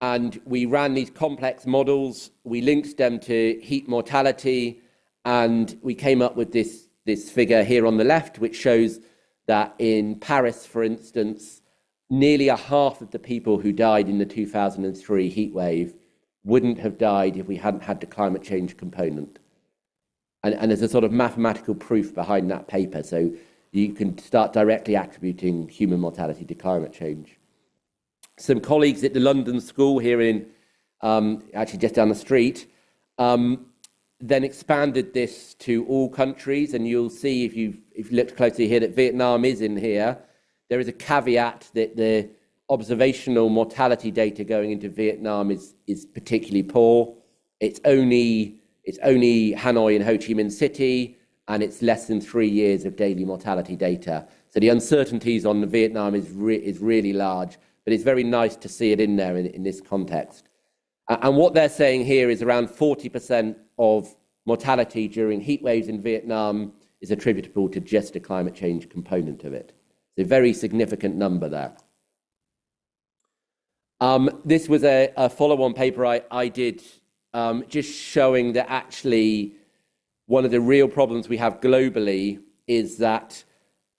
S4: and we ran these complex models. We linked them to heat mortality, and we came up with this figure here on the left, which shows that in Paris, for instance, nearly a half of the people who died in the 2003 heat wave wouldn't have died if we hadn't had the climate change component. And there's a sort of mathematical proof behind that paper, so you can start directly attributing human mortality to climate change. Some colleagues at the London School here in, actually just down the street, then expanded this to all countries, and you'll see if you looked closely here that Vietnam is in here. There is a caveat that the observational mortality data going into Vietnam is particularly poor. It's only Hanoi and Ho Chi Minh City, and it's less than 3 years of daily mortality data. So the uncertainties on Vietnam is really large, but it's very nice to see it in there in this context. And what they're saying here is around 40% of mortality during heat waves in Vietnam is attributable to just a climate change component of it. It's a very significant number there. This was a follow-on paper I did, just showing that actually one of the real problems we have globally is that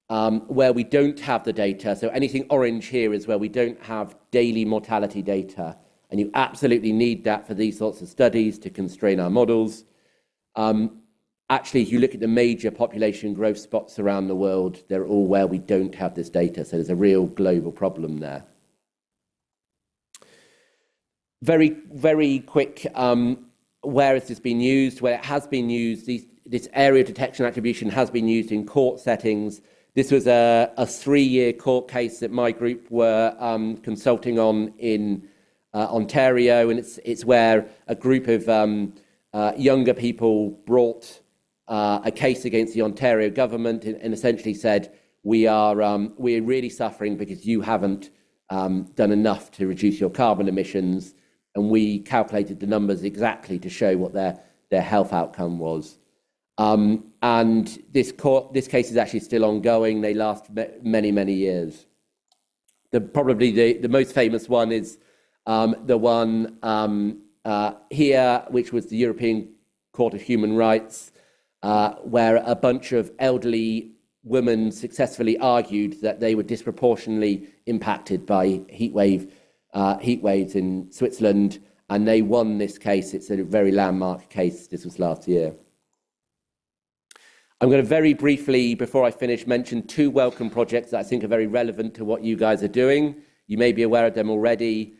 S4: where we don't have the data, so anything orange here is where we don't have daily mortality data, and you absolutely need that for these sorts of studies to constrain our models. Actually, if you look at the major population growth spots around the world, they're all where we don't have this data, so there's a real global problem there. Very, very quick, where has this been used? Where it has been used, this area detection attribution has been used in court settings. This was a 3-year court case that my group were consulting on in Ontario, and it's where a group of younger people brought a case against the Ontario government and essentially said, we're really suffering because you haven't done enough to reduce your carbon emissions. And we calculated the numbers exactly to show what their health outcome was. And this case is actually still ongoing. They last many, many years. Probably the most famous one is the one here, which was the European Court of Human Rights, where a bunch of elderly women successfully argued that they were disproportionately impacted by heat waves in Switzerland, and they won this case. It's a very landmark case. This was last year. I'm going to very briefly, before I finish, mention 2 welcome projects that I think are very relevant to what you guys are doing. You may be aware of them already.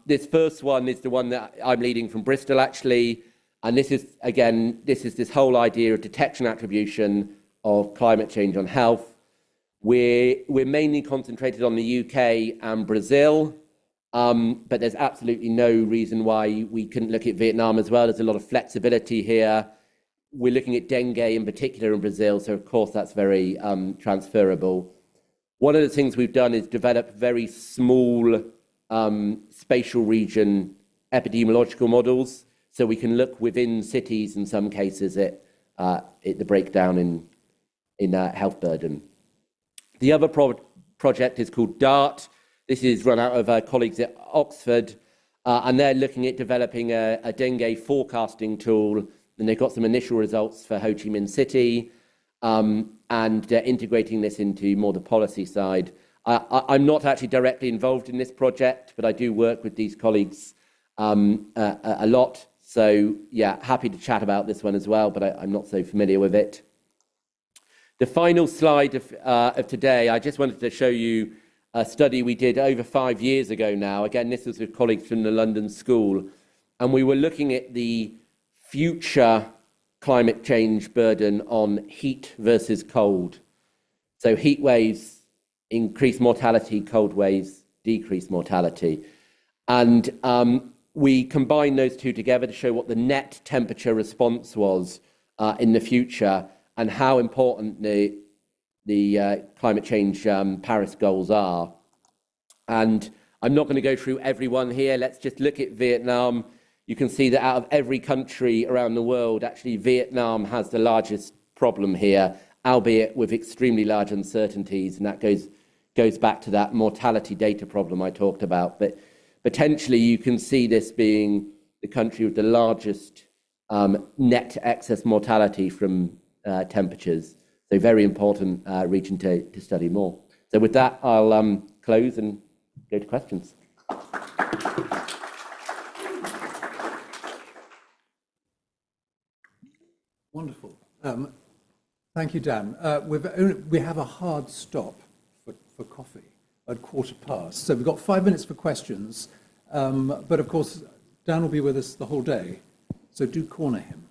S4: This first one is the one that I'm leading from Bristol, actually. And this is, again, this whole idea of detection attribution of climate change on health. We're mainly concentrated on the UK and Brazil, but there's absolutely no reason why we couldn't look at Vietnam as well. There's a lot of flexibility here. We're looking at dengue in particular in Brazil, so of course that's very transferable. One of the things we've done is develop very small spatial region epidemiological models, so we can look within cities in some cases at the breakdown in health burden. The other project is called DART. This is run out of our colleagues at Oxford, and they're looking at developing a dengue forecasting tool, and they've got some initial results for Ho Chi Minh City, and they're integrating this into more the policy side. I'm not actually directly involved in this project, but I do work with these colleagues a lot. So yeah, happy to chat about this one as well, but I'm not so familiar with it. The final slide of today, I just wanted to show you a study we did over 5 years ago now. Again, this was with colleagues from the London School, and we were looking at the future climate change burden on heat versus cold. So heat waves increase mortality, cold waves decrease mortality. And we combined those two together to show what the net temperature response was in the future and how important the climate change Paris goals are. And I'm not going to go through every one here. Let's just look at Vietnam. You can see that out of every country around the world, actually Vietnam has the largest problem here, albeit with extremely large uncertainties, and that goes back to that mortality data problem I talked about. But potentially you can see this being the country with the largest net excess mortality from temperatures. So very important region to study more. So with that, I'll close and go to questions.
S3: Wonderful. Thank you, Dan. We have a hard stop for coffee at 1:15. So we've got 5 minutes for questions. But of course, Dan will be with us the whole day. So do corner him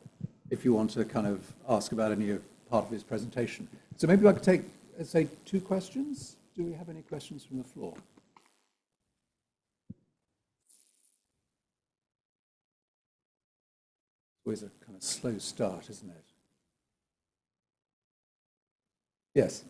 S3: if you want to kind of ask about any part of his presentation. So maybe I could take, let's say, 2 questions. Do we have any questions from the floor? Always a kind of slow start, isn't it? Yes.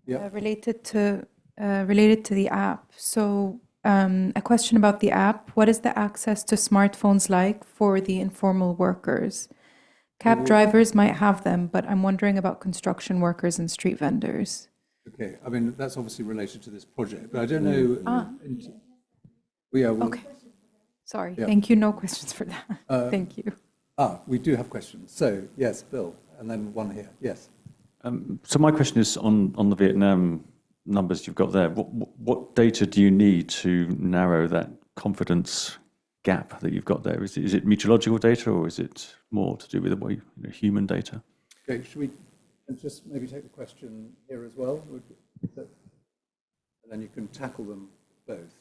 S3: Yeah.
S5: Related to the app. So a question about the app. What is the access to smartphones like for the informal workers? Cab drivers might have them, but I'm wondering about construction workers and street vendors.
S3: Okay. I mean, that's obviously related to this project, but I don't know. Yeah.
S5: Okay. Sorry.
S3: Yeah.
S5: Thank you. No questions for that. Thank you.
S3: We do have questions. So, yes, Bill, and then one here. Yes.
S6: So my question is on the Vietnam numbers you've got there. What data do you need to narrow that confidence gap that you've got there? Is it meteorological data, or is it more to do with the human data?
S3: Okay, should we just maybe take the question here as well? And then you can tackle them both.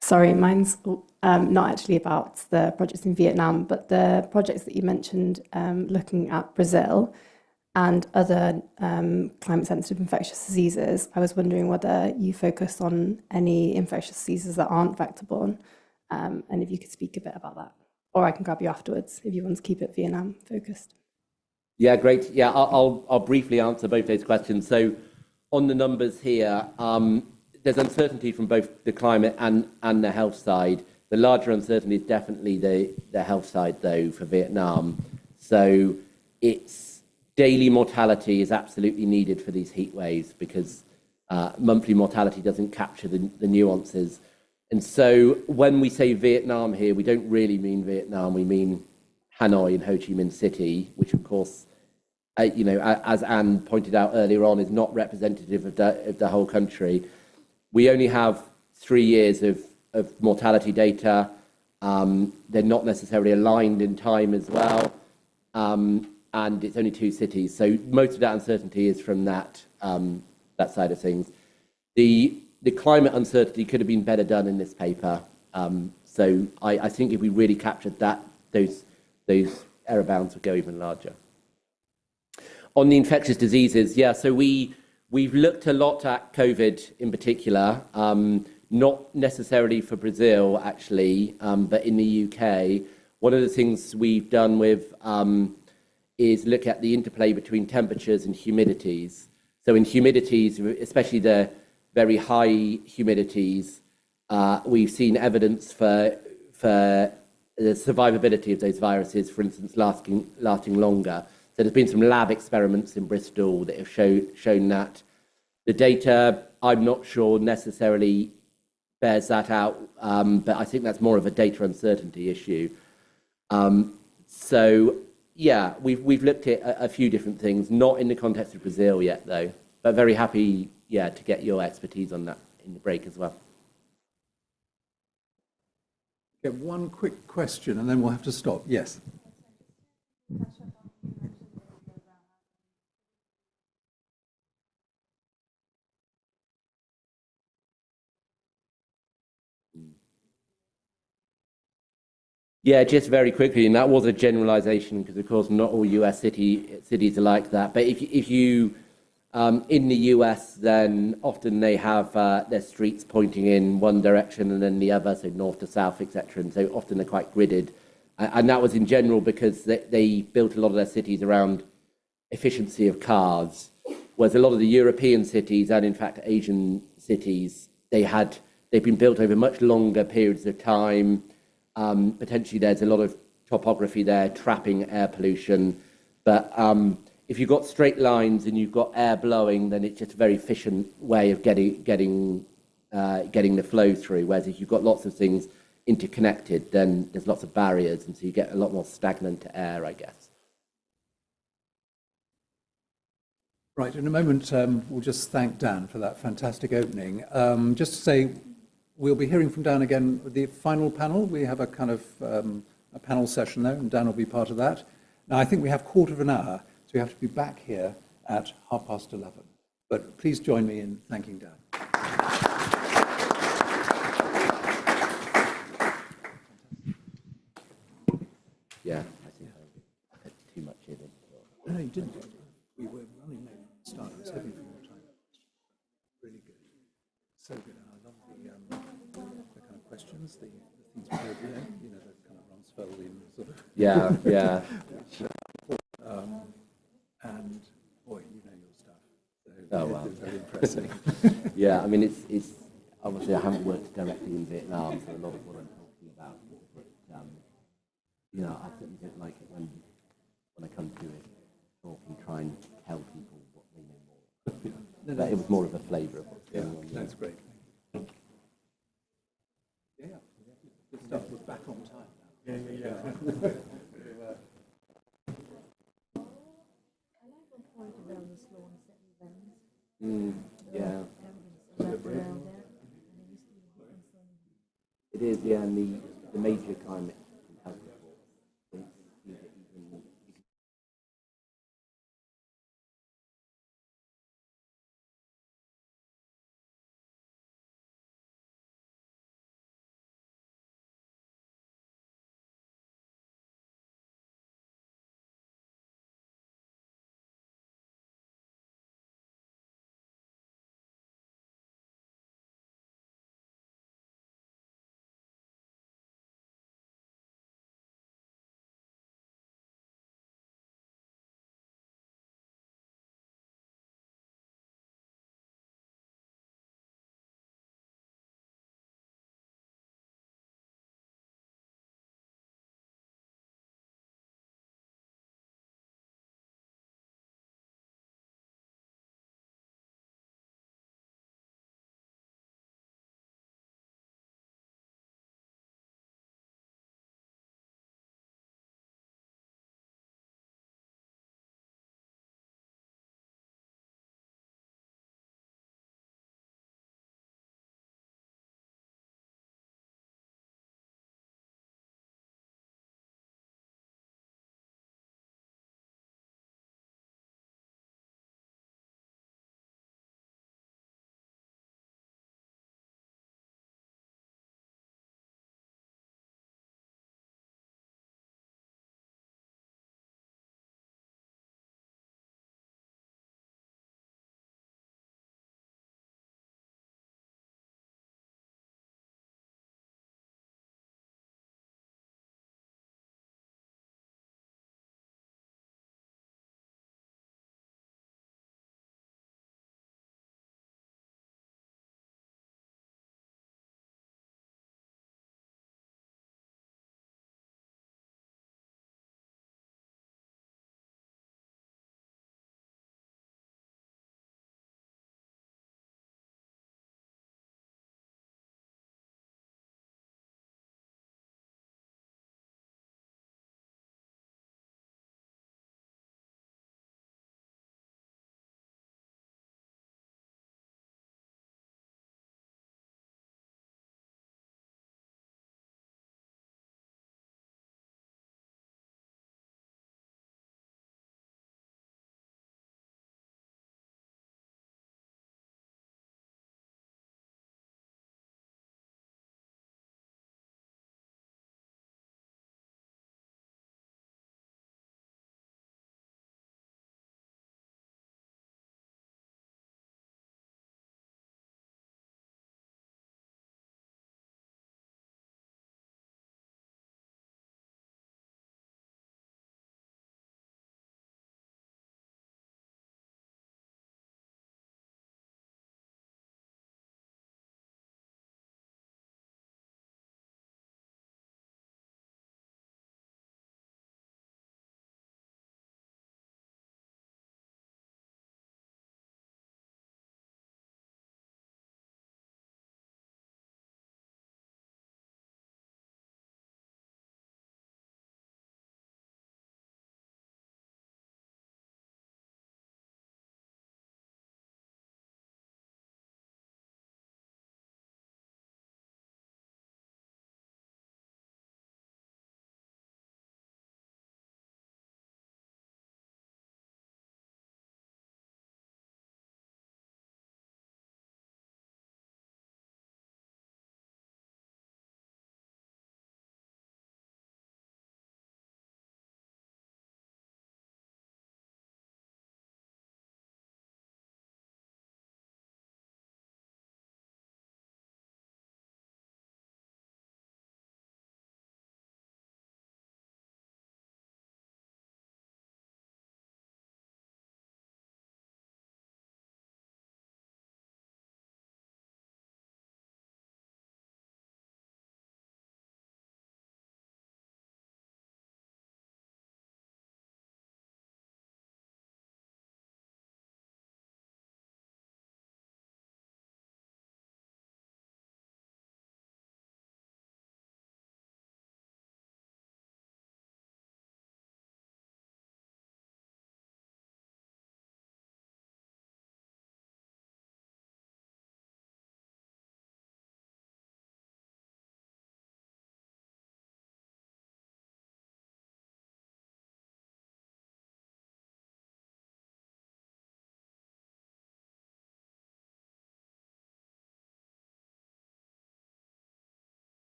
S7: Sorry, mine's not actually about the projects in Vietnam, but the projects that you mentioned looking at Brazil and other climate-sensitive infectious diseases. I was wondering whether you focus on any infectious diseases that aren't vector-borne, and if you could speak a bit about that. Or I can grab you afterwards if you want to keep it Vietnam focused.
S4: Yeah, great. Yeah, I'll briefly answer both those questions. So on the numbers here, there's uncertainty from both the climate and the health side. The larger uncertainty is definitely the health side, though, for Vietnam. So it's daily mortality is absolutely needed for these heat waves because monthly mortality doesn't capture the nuances. And so when we say Vietnam here, we don't really mean Vietnam. We mean Hanoi and Ho Chi Minh City, which, of course, as Anne pointed out earlier on, is not representative of the whole country. We only have 3 years of mortality data. They're not necessarily aligned in time as well. And it's only 2 cities. So most of that uncertainty is from that side of things. The climate uncertainty could have been better done in this paper. So I think if we really captured that, those error bounds would go even larger. On the infectious diseases, yeah, so we've looked a lot at COVID in particular, not necessarily for Brazil, actually, but in the UK. One of the things we've done with is look at the interplay between temperatures and humidities. So in humidities, especially the very high humidities, we've seen evidence for the survivability of those viruses, for instance, lasting longer. So there's been some lab experiments in Bristol that have shown that. The data, I'm not sure necessarily bears that out, but I think that's more of a data uncertainty issue. So yeah, we've looked at a few different things, not in the context of Brazil yet, though, but very happy, yeah, to get your expertise on that in the break as well.
S3: Okay, one quick question, and then we'll have to stop. Yes.
S4: Yeah, just very quickly, and that was a generalization because, of course, not all US cities are like that. But if you in the US, then often they have their streets pointing in one direction and then the other, so north to south, etc. And so often they're quite gridded. And that was in general because they built a lot of their cities around efficiency of cars, whereas a lot of the European cities and, in fact, Asian cities, they've been built over much longer periods of time. Potentially there's a lot of topography there trapping air pollution, but if you've got straight lines and you've got air blowing, then it's just a very efficient way of getting the flow through. Whereas if you've got lots of things interconnected, then there's lots of barriers, and so you get a lot more stagnant air, I guess.
S3: Right, in a moment, we'll just thank Dan for that fantastic opening. Just to say, we'll be hearing from Dan again with the final panel. We have a kind of a panel session there, and Dan will be part of that. Now, I think we have a quarter of an hour, so we have to be back here at 11:30. But please join me in thanking Dan.
S4: Yeah, I think I had too much in it.
S3: No, you didn't. We were running late from the start. I was hoping for more time. Really good. So good. And I love the kind of questions, the things we heard there, you know, the kind of Rumsfeldian sort of...
S4: Yeah, yeah.
S3: And Boy, you know your stuff. So
S4: Oh, wow.
S3: it's very impressive.
S4: Yeah, I mean, it's obviously I haven't worked directly in Vietnam, so a lot of what I'm talking about, but you know, I certainly don't like it when I come to it, talk and try and tell people what they know more. But it was more of a flavour of what's
S3: Yeah,
S4: going on.
S3: that's great. Yeah, good stuff. We're back on time now. Yeah.
S4: Yeah, it is. Yeah, and the major climate health reports, even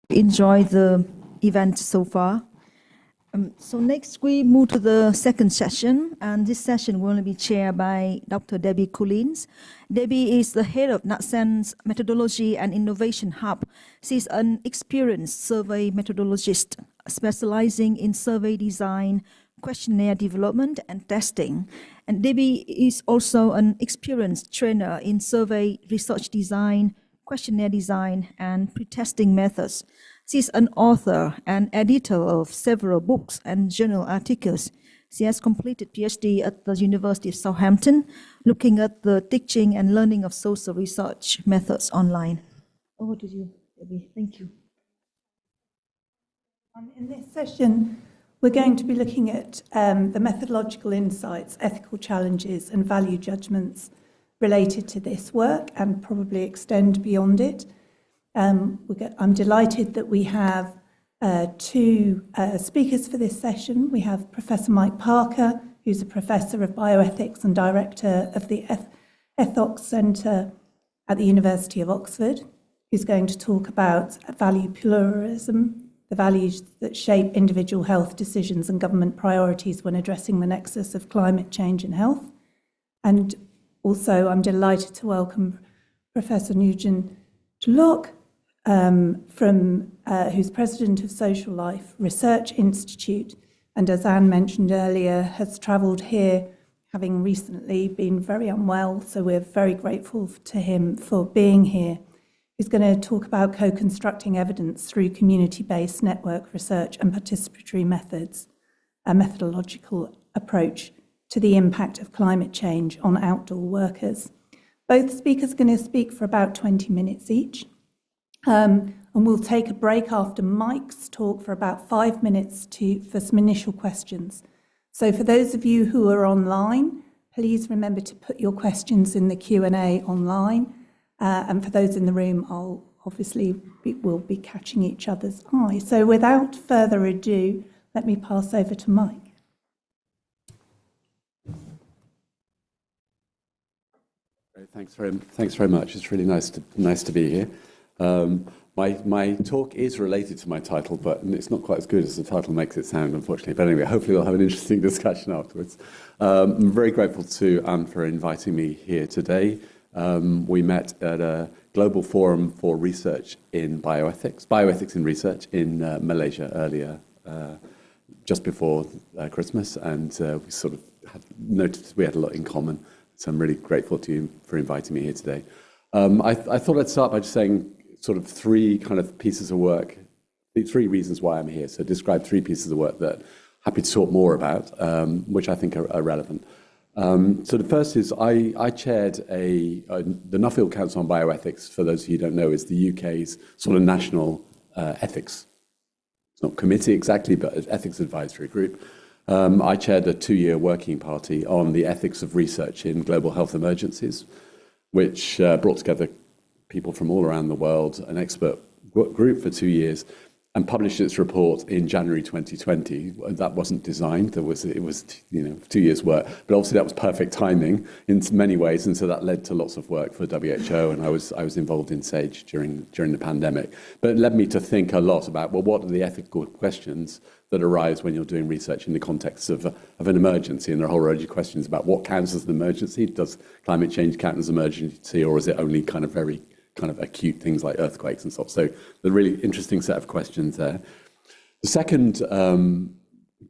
S1: enjoy the event so far. So next we move to the second session, and this session will be chaired by Dr. Debbie Collins. Debbie is the head of NatSense Methodology and Innovation Hub. She's an experienced survey methodologist specializing in survey design, questionnaire development, and testing. And Debbie is also an experienced trainer in survey research design, questionnaire design, and pre-testing methods. She's an author and editor of several books and journal articles. She has completed PhD at the University of Southampton, looking at the teaching and learning of social research methods online. Over to you, Debbie. Thank you.
S8: In this session, we're going to be looking at the methodological insights, ethical challenges, and value judgments related to this work, and probably extend beyond it. I'm delighted that we have two speakers for this session. We have Professor Mike Parker, who's a professor of bioethics and director of the Ethox Centre at the University of Oxford, who's going to talk about value pluralism, the values that shape individual health decisions and government priorities when addressing the nexus of climate change and health. And also, I'm delighted to welcome Professor Nugent Tulloch, who's president of Social Life Research Institute, and as Anne mentioned earlier, has travelled here, having recently been very unwell, so we're very grateful to him for being here. He's going to talk about co-constructing evidence through community-based network research and participatory methods, a methodological approach to the impact of climate change on outdoor workers. Both speakers are going to speak for about 20 minutes each. And we'll take a break after Mike's talk for about 5 minutes for some initial questions. So for those of you who are online, please remember to put your questions in the Q&A online. And for those in the room, we'll be catching each other's eye. So without further ado, let me pass over to Mike.
S9: Great, thanks very much. It's really nice to be here. My talk is related to my title, but it's not quite as good as the title makes it sound, unfortunately. But anyway, hopefully we'll have an interesting discussion afterwards. I'm very grateful to Anne for inviting me here today. We met at a global forum for research in bioethics in research in Malaysia earlier, just before Christmas, and we sort of noticed we had a lot in common. So I'm really grateful to you for inviting me here today. I thought I'd start by just saying sort of three kind of pieces of work, three reasons why I'm here. So describe three pieces of work that I'm happy to talk more about, which I think are relevant. So the first is I chaired the Nuffield Council on Bioethics, for those of you who don't know, is the UK's sort of national ethics. It's not committee exactly, but an ethics advisory group. I chaired a 2-year working party on the ethics of research in global health emergencies, which brought together people from all around the world, an expert group for 2 years, and published its report in January 2020. That wasn't designed. It was 2 years' work, but obviously that was perfect timing in many ways, and so that led to lots of work for WHO, and I was involved in SAGE during the pandemic. But it led me to think a lot about, well, what are the ethical questions that arise when you're doing research in the context of an emergency? And there are a whole range of questions about what counts as an emergency. Does climate change count as an emergency, or is it only kind of very kind of acute things like earthquakes and stuff? So the really interesting set of questions there. The second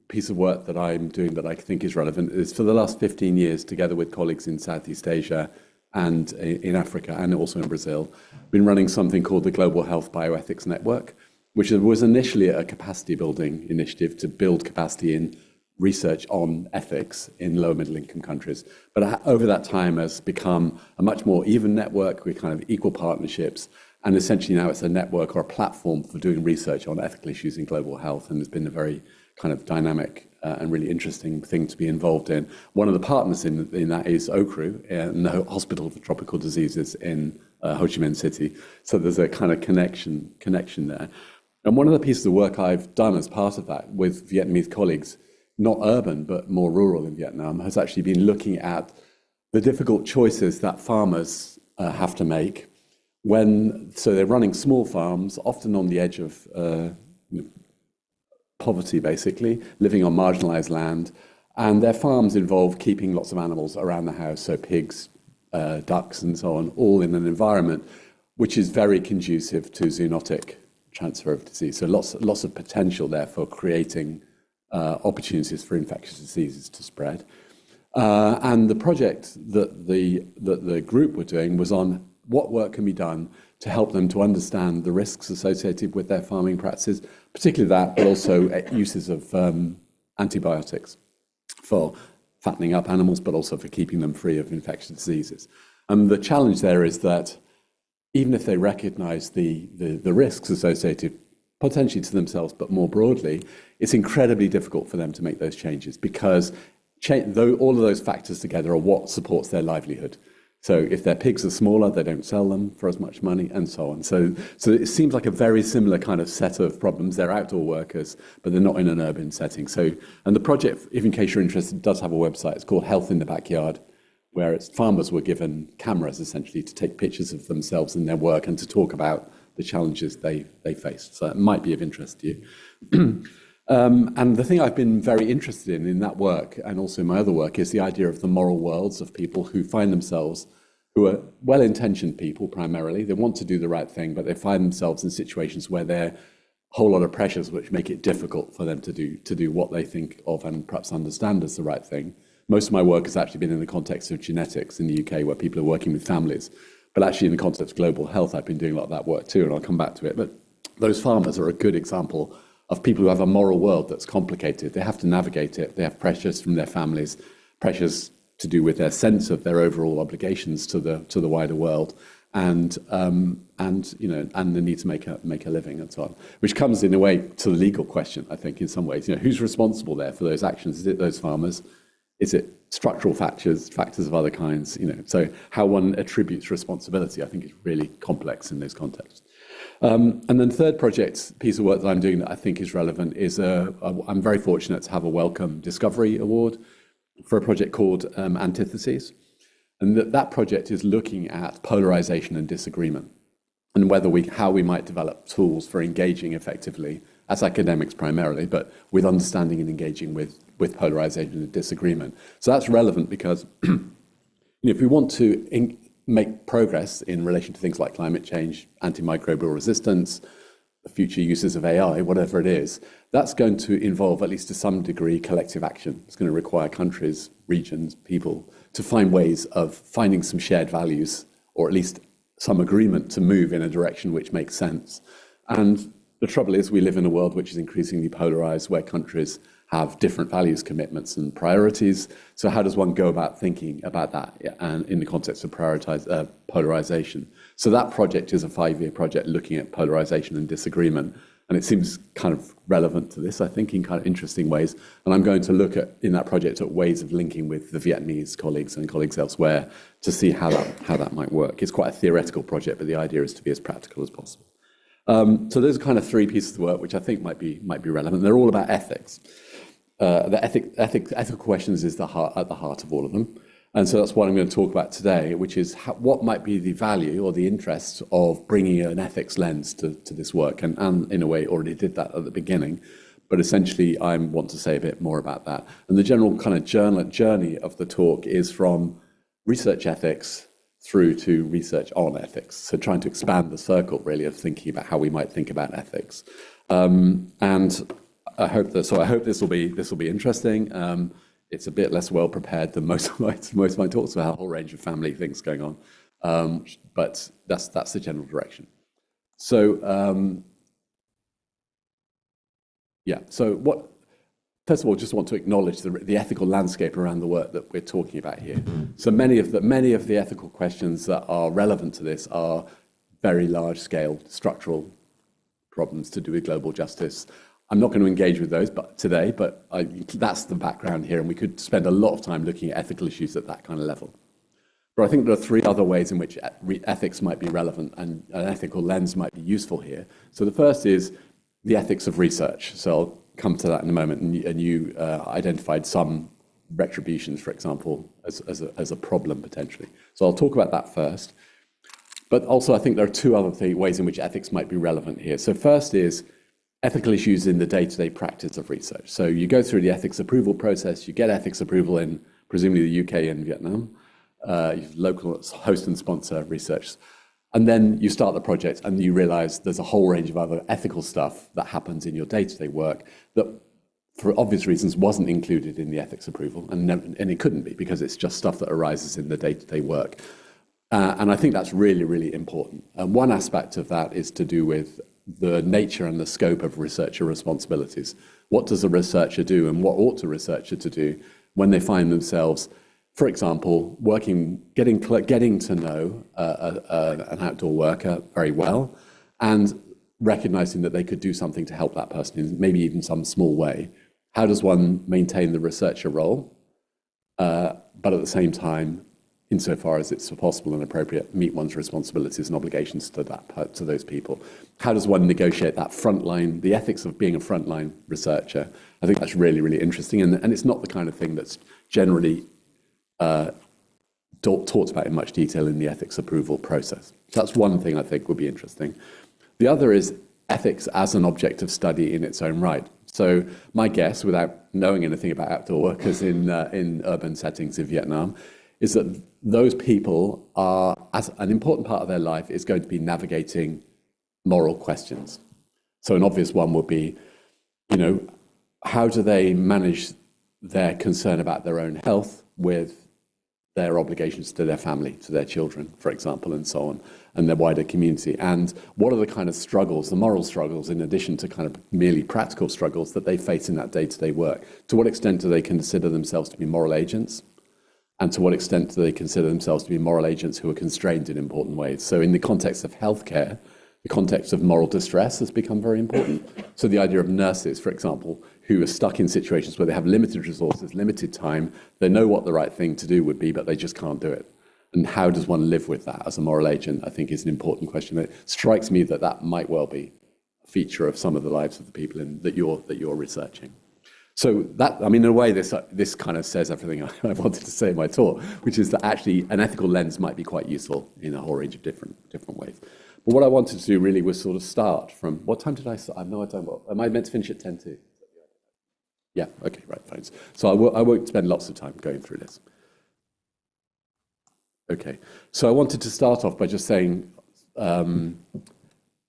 S9: piece of work that I'm doing that I think is relevant is, for the last 15 years, together with colleagues in Southeast Asia and in Africa and also in Brazil, been running something called the Global Health Bioethics Network, which was initially a capacity building initiative to build capacity in research on ethics in low middle income countries. But over that time has become a much more even network with kind of equal partnerships. And essentially now it's a network or a platform for doing research on ethical issues in global health. And it's been a very kind of dynamic and really interesting thing to be involved in. One of the partners in that is OCRU, the Hospital for Tropical Diseases in Ho Chi Minh City. So there's a kind of connection there. And one of the pieces of work I've done as part of that with Vietnamese colleagues, not urban, but more rural in Vietnam, has actually been looking at the difficult choices that farmers have to make so they're running small farms, often on the edge of poverty, basically, living on marginalized land. And their farms involve keeping lots of animals around the house, so pigs, ducks, and so on, all in an environment which is very conducive to zoonotic transfer of disease. So lots of potential there for creating opportunities for infectious diseases to spread. And the project that the group were doing was on what work can be done to help them to understand the risks associated with their farming practices, particularly that, but also uses of antibiotics for fattening up animals, but also for keeping them free of infectious diseases. And the challenge there is that even if they recognize the risks associated potentially to themselves, but more broadly, it's incredibly difficult for them to make those changes because all of those factors together are what supports their livelihood. So if their pigs are smaller, they don't sell them for as much money, and so on. So it seems like a very similar kind of set of problems. They're outdoor workers, but they're not in an urban setting. And the project, if in case you're interested, does have a website. It's called Health in the Backyard, where farmers were given cameras essentially to take pictures of themselves and their work and to talk about the challenges they faced. So it might be of interest to you. And the thing I've been very interested in that work, and also in my other work, is the idea of the moral worlds of people who find themselves, who are well-intentioned people primarily. They want to do the right thing, but they find themselves in situations where there are a whole lot of pressures which make it difficult for them to do what they think of and perhaps understand as the right thing. Most of my work has actually been in the context of genetics in the UK, where people are working with families. But actually in the context of global health, I've been doing a lot of that work too, and I'll come back to it. But those farmers are a good example of people who have a moral world that's complicated. They have to navigate it. They have pressures from their families, pressures to do with their sense of their overall obligations to the wider world, and the need to make a living and so on. Which comes in a way to the legal question, I think, in some ways. Who's responsible there for those actions? Is it those farmers? Is it structural factors of other kinds? So how one attributes responsibility, I think, is really complex in those contexts. And then the third piece of work that I'm doing that I think is relevant is I'm very fortunate to have a Wellcome Discovery Award for a project called Antitheses. And that project is looking at polarization and disagreement and how we might develop tools for engaging effectively, as academics primarily, but with understanding and engaging with polarization and disagreement. So that's relevant because if we want to make progress in relation to things like climate change, antimicrobial resistance, the future uses of AI, whatever it is, that's going to involve, at least to some degree, collective action. It's going to require countries, regions, people to find ways of finding some shared values, or at least some agreement to move in a direction which makes sense. And the trouble is we live in a world which is increasingly polarized, where countries have different values, commitments, and priorities. So how does one go about thinking about that and in the context of polarization? So that project is a 5-year project looking at polarization and disagreement. And it seems kind of relevant to this, I think, in kind of interesting ways. And I'm going to look in that project at ways of linking with the Vietnamese colleagues and colleagues elsewhere to see how that might work. It's quite a theoretical project, but the idea is to be as practical as possible. So those are kind of 3 pieces of work which I think might be relevant. They're all about ethics. The ethical questions is at the heart of all of them. And so that's what I'm going to talk about today, which is what might be the value or the interest of bringing an ethics lens to this work. And in a way already did that at the beginning. But essentially, I want to say a bit more about that. And the general kind of journey of the talk is from research ethics through to research on ethics. So trying to expand the circle, really, of thinking about how we might think about ethics. And I hope this will be interesting. It's a bit less well prepared than most of my talks. About a whole range of family things going on, but that's the general direction. So So first of all, just want to acknowledge the ethical landscape around the work that we're talking about here. So many of the ethical questions that are relevant to this are very large-scale structural problems to do with global justice. I'm not going to engage with those today, but that's the background here, and we could spend a lot of time looking at ethical issues at that kind of level. But I think there are 3 other ways in which ethics might be relevant and an ethical lens might be useful here. So the first is the ethics of research. So I'll come to that in a moment, and you identified some retributions, for example, as a problem potentially. So I'll talk about that first. But also, I think there are two other ways in which ethics might be relevant here. So first is ethical issues in the day-to-day practice of research. So you go through the ethics approval process, you get ethics approval in presumably the UK and Vietnam, local host and sponsor research. And then you start the project and you realize there's a whole range of other ethical stuff that happens in your day-to-day work that, for obvious reasons, wasn't included in the ethics approval, and it couldn't be because it's just stuff that arises in the day-to-day work. And I think that's really, really important. And one aspect of that is to do with the nature and the scope of researcher responsibilities. What does a researcher do, and what ought a researcher to do when they find themselves, for example, getting to know an outdoor worker very well, and recognizing that they could do something to help that person in maybe even some small way. How does one maintain the researcher role, but at the same time, insofar as it's possible and appropriate, meet one's responsibilities and obligations to those people? How does one negotiate that frontline, the ethics of being a frontline researcher? I think that's really, really interesting, and it's not the kind of thing that's generally talked about in much detail in the ethics approval process. So that's one thing I think would be interesting. The other is ethics as an object of study in its own right. So my guess, without knowing anything about outdoor workers in urban settings in Vietnam, is that those people are, as an important part of their life, is going to be navigating moral questions. So an obvious one would be, how do they manage their concern about their own health with their obligations to their family, to their children, for example, and so on, and their wider community? And what are the kind of struggles, the moral struggles, in addition to kind of merely practical struggles that they face in that day-to-day work? To what extent do they consider themselves to be moral agents? And to what extent do they consider themselves to be moral agents who are constrained in important ways? So in the context of healthcare, the context of moral distress has become very important. So the idea of nurses, for example, who are stuck in situations where they have limited resources, limited time, they know what the right thing to do would be, but they just can't do it. And how does one live with that as a moral agent, I think, is an important question. It strikes me that that might well be a feature of some of the lives of the people that you're researching. So that, in a way, this kind of says everything I wanted to say in my talk, which is that actually an ethical lens might be quite useful in a whole range of different ways. But what I wanted to do really was sort of start from, what time did I start? I have no idea. Am I meant to finish at 10 too? Yeah, okay, right, fine. So I won't spend lots of time going through this. Okay, so I wanted to start off by just saying,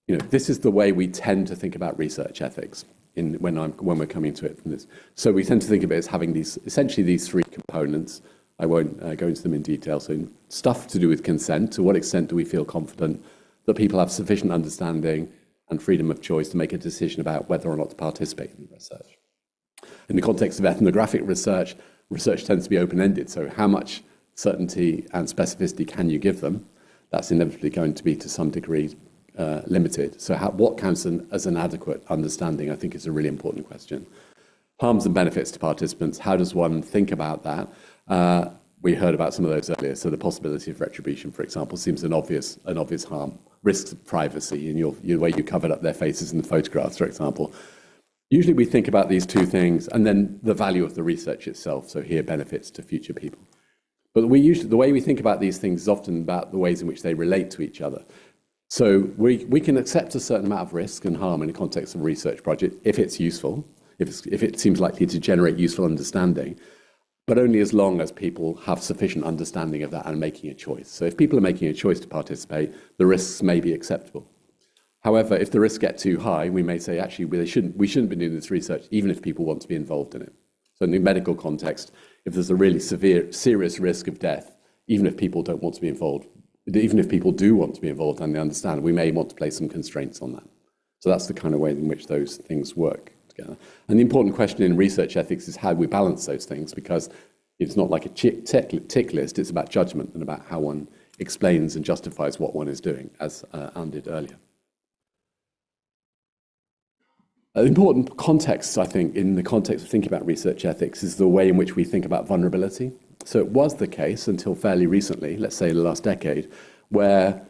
S9: this is the way we tend to think about research ethics when we're coming to it from this. So we tend to think of it as having essentially these three components. I won't go into them in detail. So stuff to do with consent. To what extent do we feel confident that people have sufficient understanding and freedom of choice to make a decision about whether or not to participate in research? In the context of ethnographic research, research tends to be open-ended. So how much certainty and specificity can you give them? That's inevitably going to be, to some degree, limited. So what counts as an adequate understanding, I think, is a really important question. Harms and benefits to participants, how does one think about that? We heard about some of those earlier. So the possibility of retribution, for example, seems an obvious harm. Risks of privacy, in the way you covered up their faces in the photographs, for example. Usually we think about these two things, and then the value of the research itself. So here, benefits to future people. But the way we think about these things is often about the ways in which they relate to each other. So we can accept a certain amount of risk and harm in the context of a research project if it's useful, if it seems likely to generate useful understanding, but only as long as people have sufficient understanding of that and making a choice. So if people are making a choice to participate, the risks may be acceptable. However, if the risks get too high, we may say, actually, we shouldn't be doing this research, even if people want to be involved in it. So in the medical context, if there's a really serious risk of death, even if people don't want to be involved, even if people do want to be involved and they understand, we may want to place some constraints on that. So that's the kind of way in which those things work together. And the important question in research ethics is how we balance those things, because it's not like a tick list, it's about judgment and about how one explains and justifies what one is doing, as Anne did earlier. An important context, I think, in the context of thinking about research ethics is the way in which we think about vulnerability. So it was the case until fairly recently, let's say the last decade, where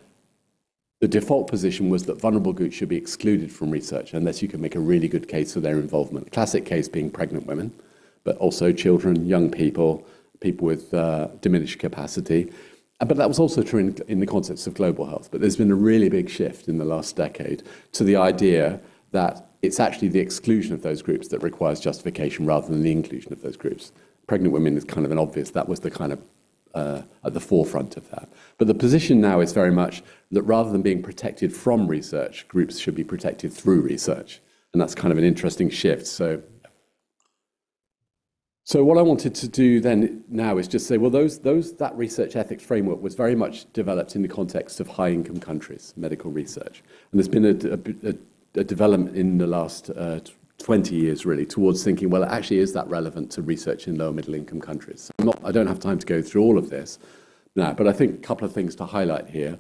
S9: the default position was that vulnerable groups should be excluded from research unless you can make a really good case for their involvement. Classic case being pregnant women, but also children, young people, people with diminished capacity. But that was also true in the context of global health. But there's been a really big shift in the last decade to the idea that it's actually the exclusion of those groups that requires justification rather than the inclusion of those groups. Pregnant women is kind of an obvious, that was the kind of at the forefront of that. But the position now is very much that rather than being protected from research, groups should be protected through research. And that's kind of an interesting shift. So what I wanted to do then now is just say, well, that research ethics framework was very much developed in the context of high-income countries, medical research. And there's been a development in the last 20 years, really, towards thinking, well, actually, is that relevant to research in lower middle-income countries? I don't have time to go through all of this now, but I think a couple of things to highlight here.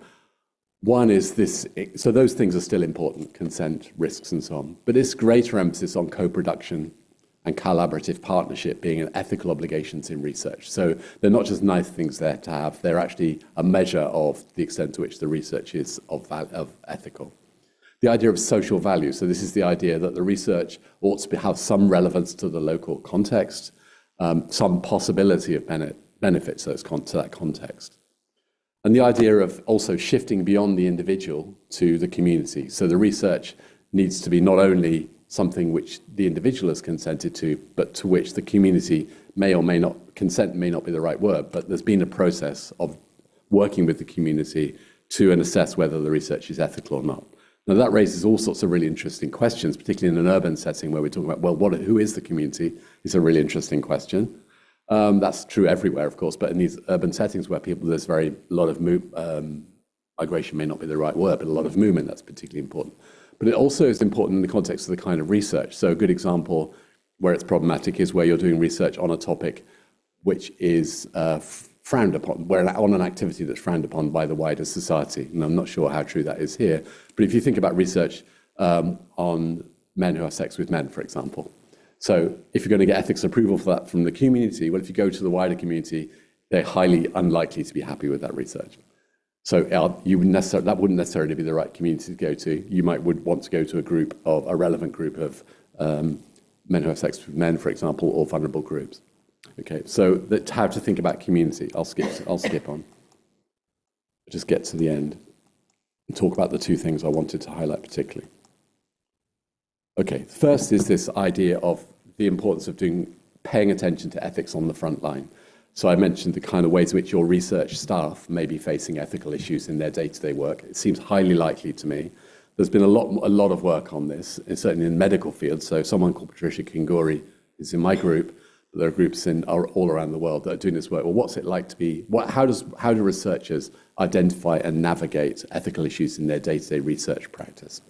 S9: One is this, so those things are still important, consent, risks, and so on. But this greater emphasis on co-production and collaborative partnership being an ethical obligations in research. So they're not just nice things there to have, they're actually a measure of the extent to which the research is of ethical. The idea of social value. So this is the idea that the research ought to have some relevance to the local context, some possibility of benefits to that context. And the idea of also shifting beyond the individual to the community. So the research needs to be not only something which the individual has consented to, but to which the community may or may not, consent may not be the right word, but there's been a process of working with the community to assess whether the research is ethical or not. Now that raises all sorts of really interesting questions, particularly in an urban setting where we're talking about, well, who is the community? It's a really interesting question. That's true everywhere, of course, but in these urban settings where there's a lot of migration may not be the right word, but a lot of movement, that's particularly important. But it also is important in the context of the kind of research. So a good example where it's problematic is where you're doing research on a topic which is frowned upon, on an activity that's frowned upon by the wider society. And I'm not sure how true that is here. But if you think about research on men who have sex with men, for example. So if you're going to get ethics approval for that from the community, well, if you go to the wider community, they're highly unlikely to be happy with that research. So that wouldn't necessarily be the right community to go to. You would want to go to a relevant group of men who have sex with men, for example, or vulnerable groups. Okay, so how to think about community. I'll skip on. Just get to the end and talk about the two things I wanted to highlight particularly. Okay, first is this idea of the importance of paying attention to ethics on the front line. So I mentioned the kind of ways in which your research staff may be facing ethical issues in their day-to-day work. It seems highly likely to me. There's been a lot of work on this, and certainly in the medical field. So someone called Patricia Kingori is in my group. But there are groups all around the world that are doing this work. Well, what's it like to be? How do researchers identify and navigate ethical issues in their day-to-day research practice?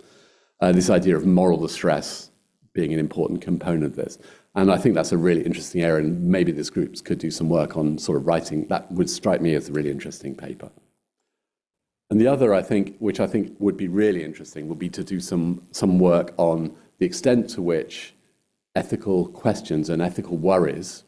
S9: This idea of moral distress being an important component of this. And I think that's a really interesting area, and maybe these groups could do some work on sort of writing. That would strike me as a really interesting paper. And the other, which I think would be really interesting, would be to do some work on the extent to which ethical questions and ethical worries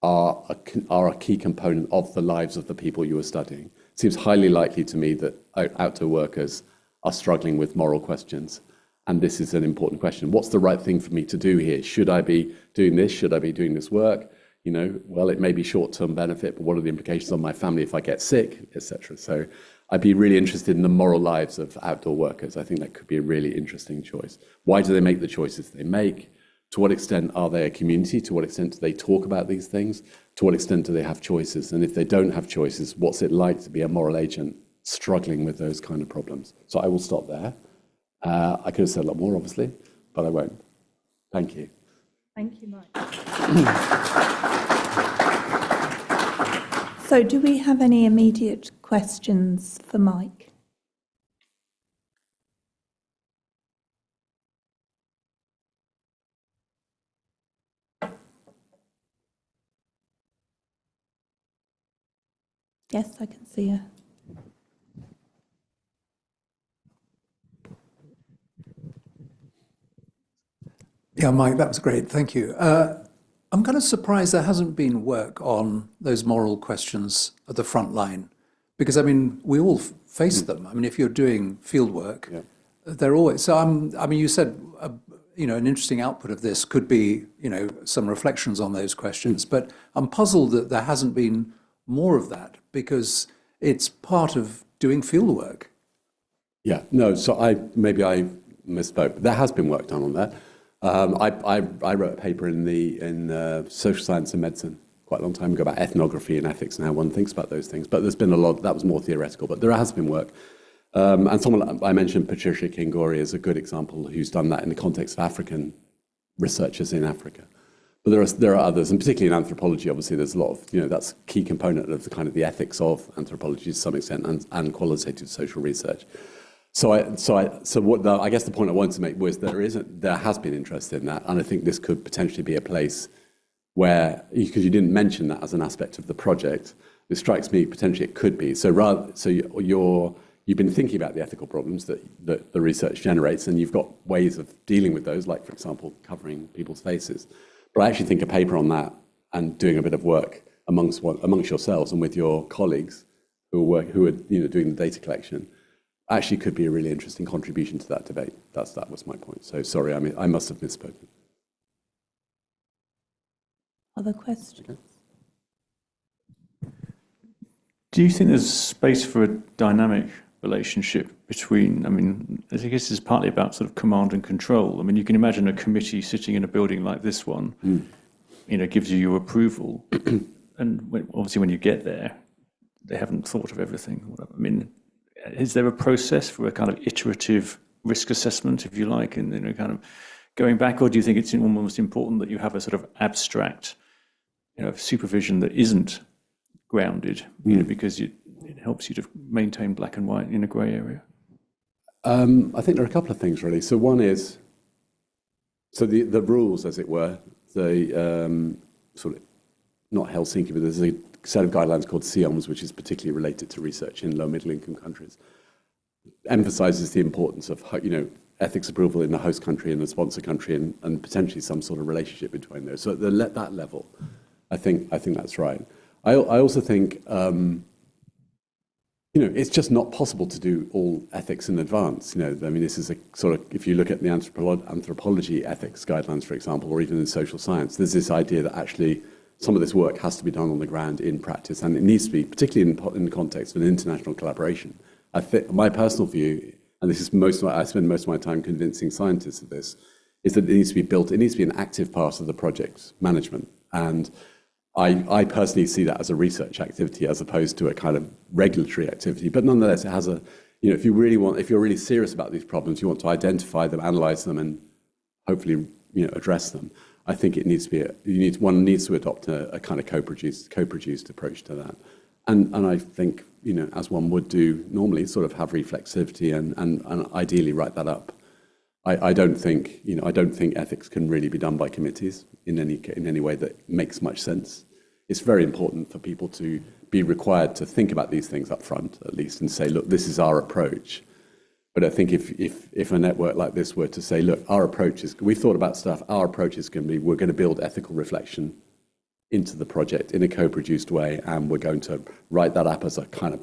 S9: are a key component of the lives of the people you are studying. It seems highly likely to me that outdoor workers are struggling with moral questions. And this is an important question. What's the right thing for me to do here? Should I be doing this? Should I be doing this work? Well, it may be short-term benefit, but what are the implications on my family if I get sick, etc.? So I'd be really interested in the moral lives of outdoor workers. I think that could be a really interesting choice. Why do they make the choices they make? To what extent are they a community? To what extent do they talk about these things? To what extent do they have choices? And if they don't have choices, what's it like to be a moral agent struggling with those kind of problems? So I will stop there. I could have said a lot more, obviously, but I won't. Thank you.
S1: Thank you, Mike.
S8: So do we have any immediate questions for Mike? Yes, I can see her.
S3: Yeah, Mike, that was great. Thank you. I'm kind of surprised there hasn't been work on those moral questions at the front line, because, I mean, we all face them. I mean, if you're doing field work, they're always... So, you said, an interesting output of this could be, some reflections on those questions, but I'm puzzled that there hasn't been more of that, because It's part of doing fieldwork.
S9: Yeah, no, so I misspoke. There has been work done on that. I wrote a paper in Social Science and Medicine quite a long time ago about ethnography and ethics and how one thinks about those things. But there's been a lot, that was more theoretical, but there has been work. And someone, I mentioned Patricia Kingori is a good example who's done that in the context of African researchers in Africa. But there are others, and particularly in anthropology, obviously, there's a lot of, that's a key component of the kind of the ethics of anthropology to some extent and qualitative social research. I guess the point I wanted to make was there has been interest in that, and I think this could potentially be a place where, because you didn't mention that as an aspect of the project, it strikes me potentially it could be. You've been thinking about the ethical problems that the research generates, and you've got ways of dealing with those, like, for example, covering people's faces. But I actually think a paper on that and doing a bit of work amongst yourselves and with your colleagues who are doing the data collection actually could be a really interesting contribution to that debate. That was my point. So sorry, I must have misspoken.
S8: Other questions?
S9: Okay.
S6: Do you think there's space for a dynamic relationship between, I think this is partly about sort of command and control. You can imagine a committee sitting in a building like this one, gives you your approval. And obviously when you get there, they haven't thought of everything. Is there a process for a kind of iterative risk assessment, if you like, and kind of going back, or do you think it's almost important that you have a sort of abstract, supervision that isn't grounded, because it helps you to maintain black and white in a grey area?
S9: I think there are a couple of things, really. So one is, the rules, as it were, the sort of, not Helsinki, but there's a set of guidelines called CIOMS, which is particularly related to research in low middle income countries, emphasizes the importance of, ethics approval in the host country and the sponsor country, and potentially some sort of relationship between those. So at that level, I think that's right. I also think, it's just not possible to do all ethics in advance. This is a sort of, if you look at the anthropology ethics guidelines, for example, or even in social science, there's this idea that actually some of this work has to be done on the ground in practice, and it needs to be, particularly in the context of an international collaboration. I think my personal view, and this is I spend most of my time convincing scientists of this, is that it needs to be built, it needs to be an active part of the project management. And I personally see that as a research activity as opposed to a kind of regulatory activity. But nonetheless, it has a, if you're really serious about these problems, you want to identify them, analyze them, and hopefully, address them. I think it needs to be one needs to adopt a kind of co-produced approach to that. And I think, as one would do normally, sort of have reflexivity and ideally write that up. I don't think ethics can really be done by committees in any way that makes much sense. It's very important for people to be required to think about these things up front, at least, and say, look, this is our approach. But I think if a network like this were to say, look, our approach is, we've thought about stuff, our approach is going to be, we're going to build ethical reflection into the project in a co-produced way, and we're going to write that up as a kind of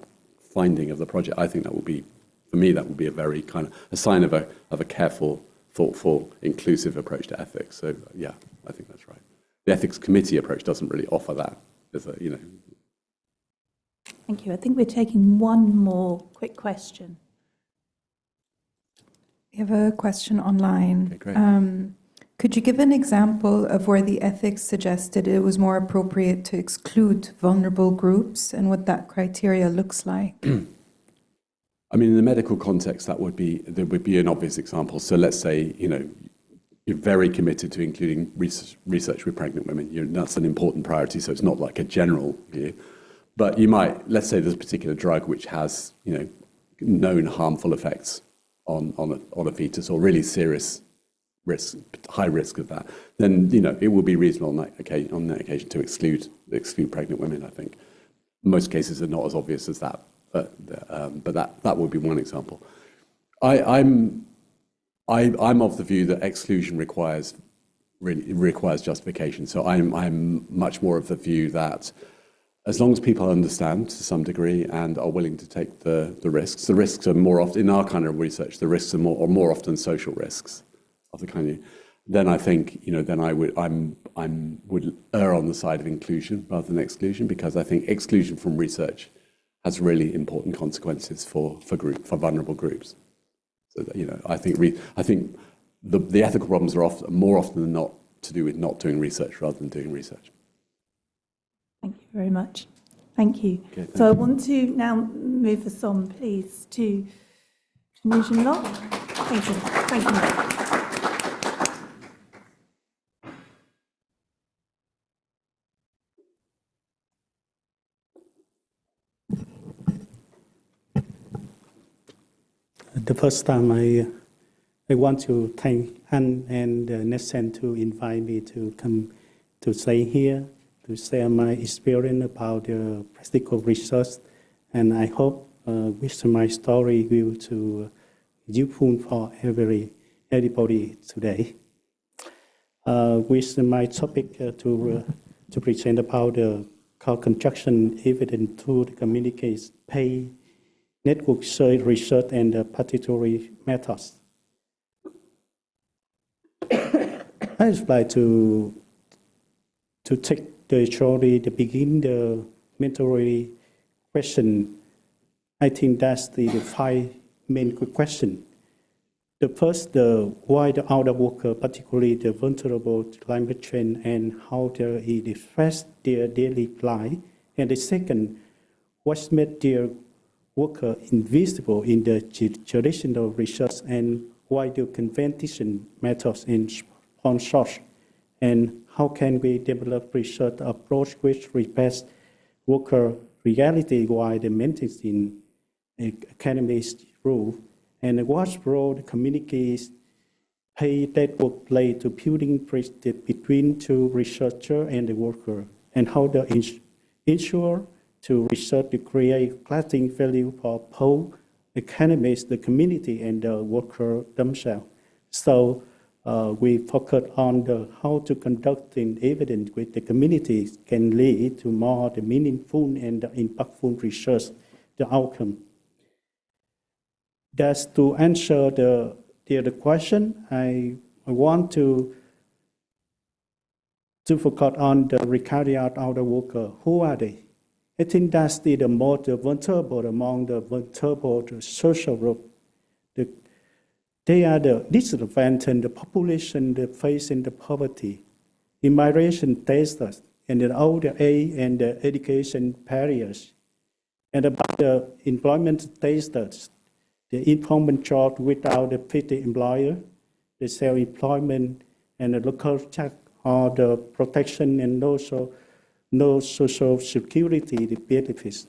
S9: finding of the project. I think that would be, for me, that would be a very kind of a sign of a careful, thoughtful, inclusive approach to ethics. So yeah, I think that's right. The ethics committee approach doesn't really offer that.
S8: Thank you. I think we're taking one more quick question.
S5: We have a question online.
S9: Okay, great.
S5: Could you give an example of where the ethics suggested it was more appropriate to exclude vulnerable groups and what that criteria looks like?
S9: In the medical context, there would be an obvious example. So let's say, you're very committed to including research with pregnant women. That's an important priority, so it's not like a general view. But you might, let's say there's a particular drug which has, known harmful effects on a fetus, or really serious risk, high risk of that, then, it will be reasonable on that occasion to exclude pregnant women, I think. Most cases are not as obvious as that, but that would be one example. I'm of the view that exclusion requires justification. So I'm much more of the view that as long as people understand to some degree and are willing to take the risks are more often, in our kind of research, the risks are more often social risks of the kind of, then I think, then I would err on the side of inclusion rather than exclusion, because I think exclusion from research has really important consequences for vulnerable groups. So that, I think the ethical problems are more often than not to do with not doing research rather than doing research.
S8: Thank you very much. Thank you.
S9: Okay,
S8: So I want to now move us on, please, to Nugent Law. Thank you. Thank you.
S10: The first time I want to thank Anne and Nescent to invite me to come to stay here, to share my experience about the practical research, and I hope with my story will to useful for everybody today. With my topic to present about the construction evidence to communicate pay network research and participatory methods. I would like to take the story to begin the mentoring question. I think that's the 5 main question. The first, why the outer worker, particularly the vulnerable to climate change, and how they express their daily life. And the second, what made their worker invisible in the traditional research, and why the conventional methods in on source, and how can we develop research approach which respects worker reality while maintaining academic rule, and what role the communities pay network play to building bridge between two researcher and the worker, and how the ensure to research to create lasting value for both academics, the community, and the worker themselves. So we focus on how to conduct evidence with the communities can lead to more the meaningful and the impactful research, the outcome. That's to answer the question. I want to focus on the precariat outer worker. Who are they? I think that's the most vulnerable among the vulnerable social group. They are the disadvantaged, the population that facing the poverty, immigration status, and the older age and the education barriers. And about the employment status, the employment job without the fitting employer, the self-employment, and the local check, or the protection and also no social security benefits.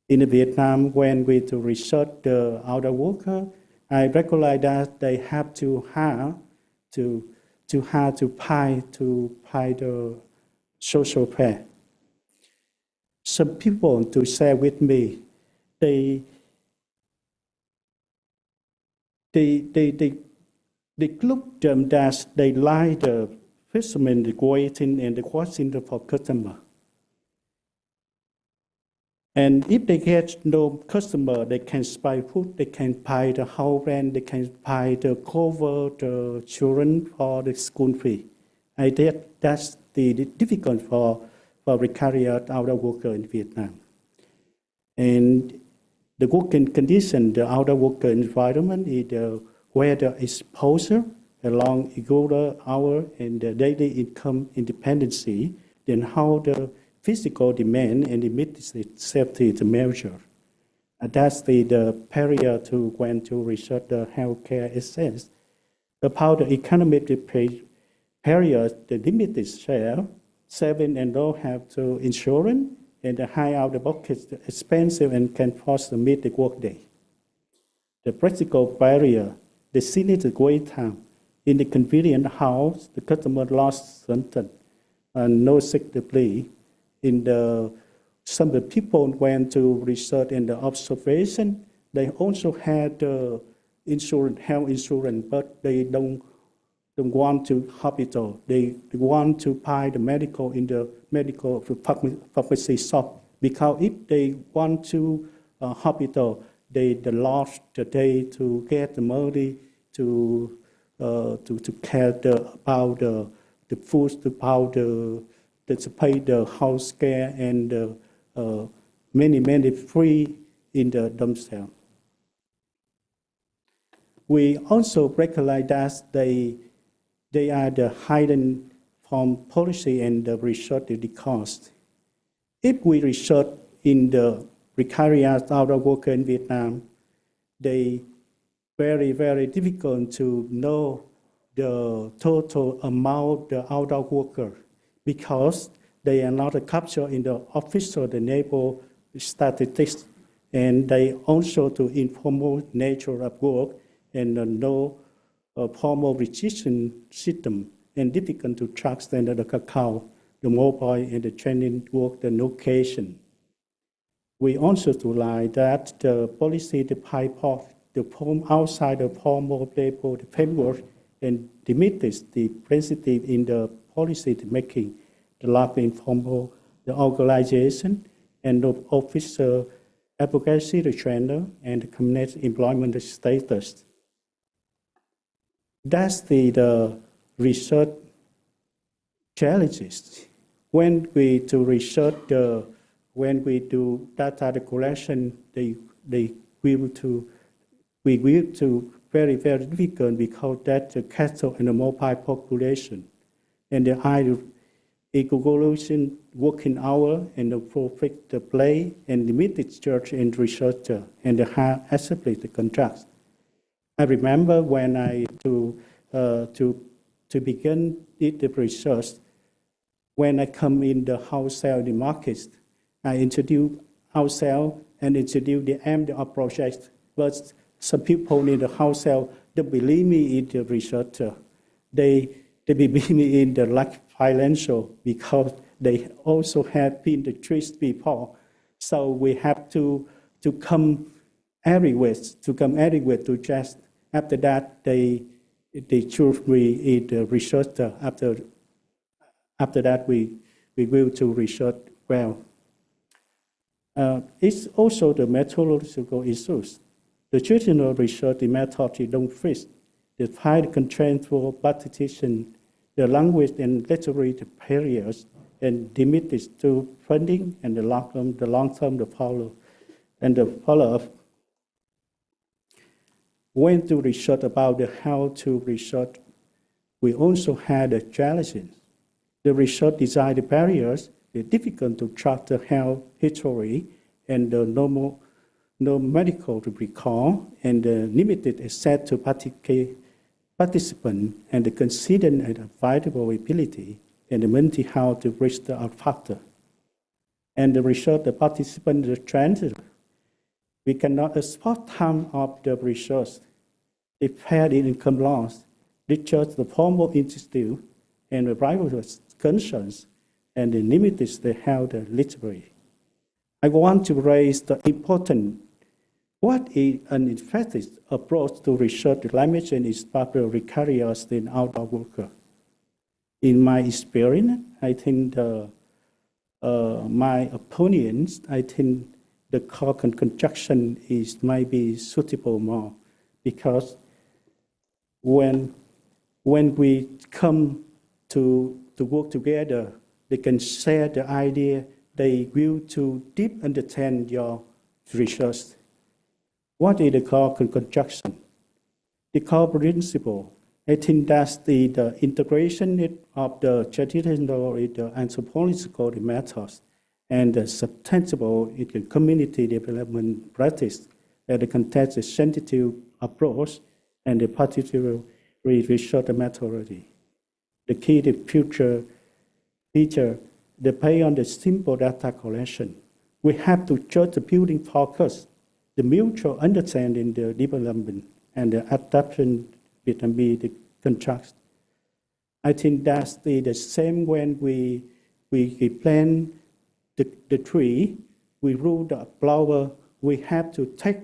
S10: In Vietnam, when we to research the outer worker, I recognize that they have to pay the social pay. Some people to share with me, they look them that they like the fishermen, the waiting and the watching for customer. And if they get no customer, they can buy food, they can pay the house rent, they can pay the cover the children for the school fee. I think that's the difficult for precariat outer worker in Vietnam. And the working condition, the outer worker environment is the weather exposure, along irregular hour and the daily income independency, then how the physical demand and immediate safety to measure. That's the barrier to when to research the healthcare access. About the economic barrier, the limited share, saving and low have to insurance, and the high out of pocket expensive and can force to meet the workday. The practical barrier, the significant wait time. In the convenient house, the customer lost something and no sick leave. Some of the people went to research and the observation. They also had insurance, health insurance, but they don't want to hospital. They want to buy the medical in the medical pharmacy shop, because if they want to hospital, they lost the day to get the money to care about the food, about to pay the house care and many free in the themselves. We also recognize that they are the hidden from policy and the research the cost. If we research in the precarious outdoor worker in Vietnam, they very difficult to know the total amount the outdoor worker because they are not captured in the official the naval statistics, and they also to informal nature of work and no formal registration system and difficult to track standard account the mobile and the training work the location. We also to like that the policy the pipeline the form outside the formal label the framework and limits the principle in the policy making the lack of informal the organization and the officer advocacy the trainer and the community employment status. That's the research challenges. When we do research, when we do data collection, we will to very difficult because that's the cattle and the mobile population, and the high evolution working hour and the profit the play and limited church and researcher and the high assembly the contracts. I remember when I to begin the research, when I come in the wholesale the markets, I introduce wholesale and introduce the aim of project. But some people in the wholesale they believe me in the researcher. They believe me in the lack financial because they also have been the trust before. So we have to come everywhere to just after that they choose me in the researcher. After that we will to research well. It's also the methodological issues. The traditional research the method don't fit. The high constraint for participation, the language and literary barriers, and limits to funding and the long term the follow-up. When to research about the how to research, we also had the challenges. The research design the barriers, the difficult to track the health history and the no medical to recall and the limited access to participant and the considered and avoidability and the mental health to reach the factor. And the research the participant the trend, we cannot export time of the research. It had income loss, research the formal institute and the private concerns and the limits the health literary. I want to raise the important what is an effective approach to research climate change is particularly precarious in outdoor worker. In my experience, I think my opinions, I think the carbon construction might be suitable more because when we come to work together, they can share the idea, they will to deep understand your research. What is the carbon construction? The core principle, I think that's the integration of the traditional the anthropological methods and the sustainable community development practice that contains a sensitive approach and the particular research methodology. The key to future feature, they pay on the simple data collection. We have to judge the building focus, the mutual understanding, the development, and the adaptation between the contracts. I think that's the same when we plant the tree, we root the flower, we have to take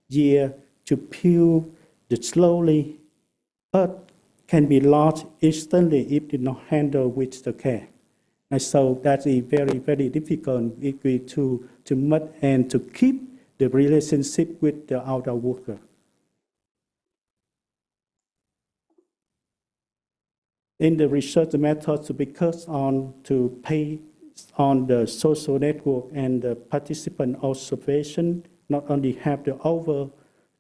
S10: year to peel the slowly, but can be lost instantly if did not handle with the care. And so that is very difficult if we to meet and to keep the relationship with the outdoor worker. In the research methods, because on to pay on the social network and the participant observation, not only have the over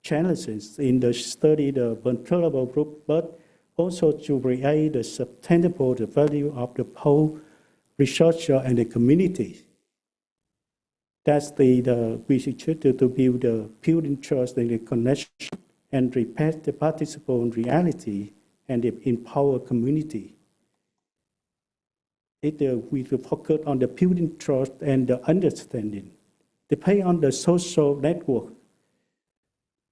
S10: challenges in the study, the vulnerable group, but also to create the sustainable the value of the whole researcher and the community. That's we should to build the building trust and the connection and respect the participant reality and the empower community. We will focus on the building trust and the understanding. Depend on the social network.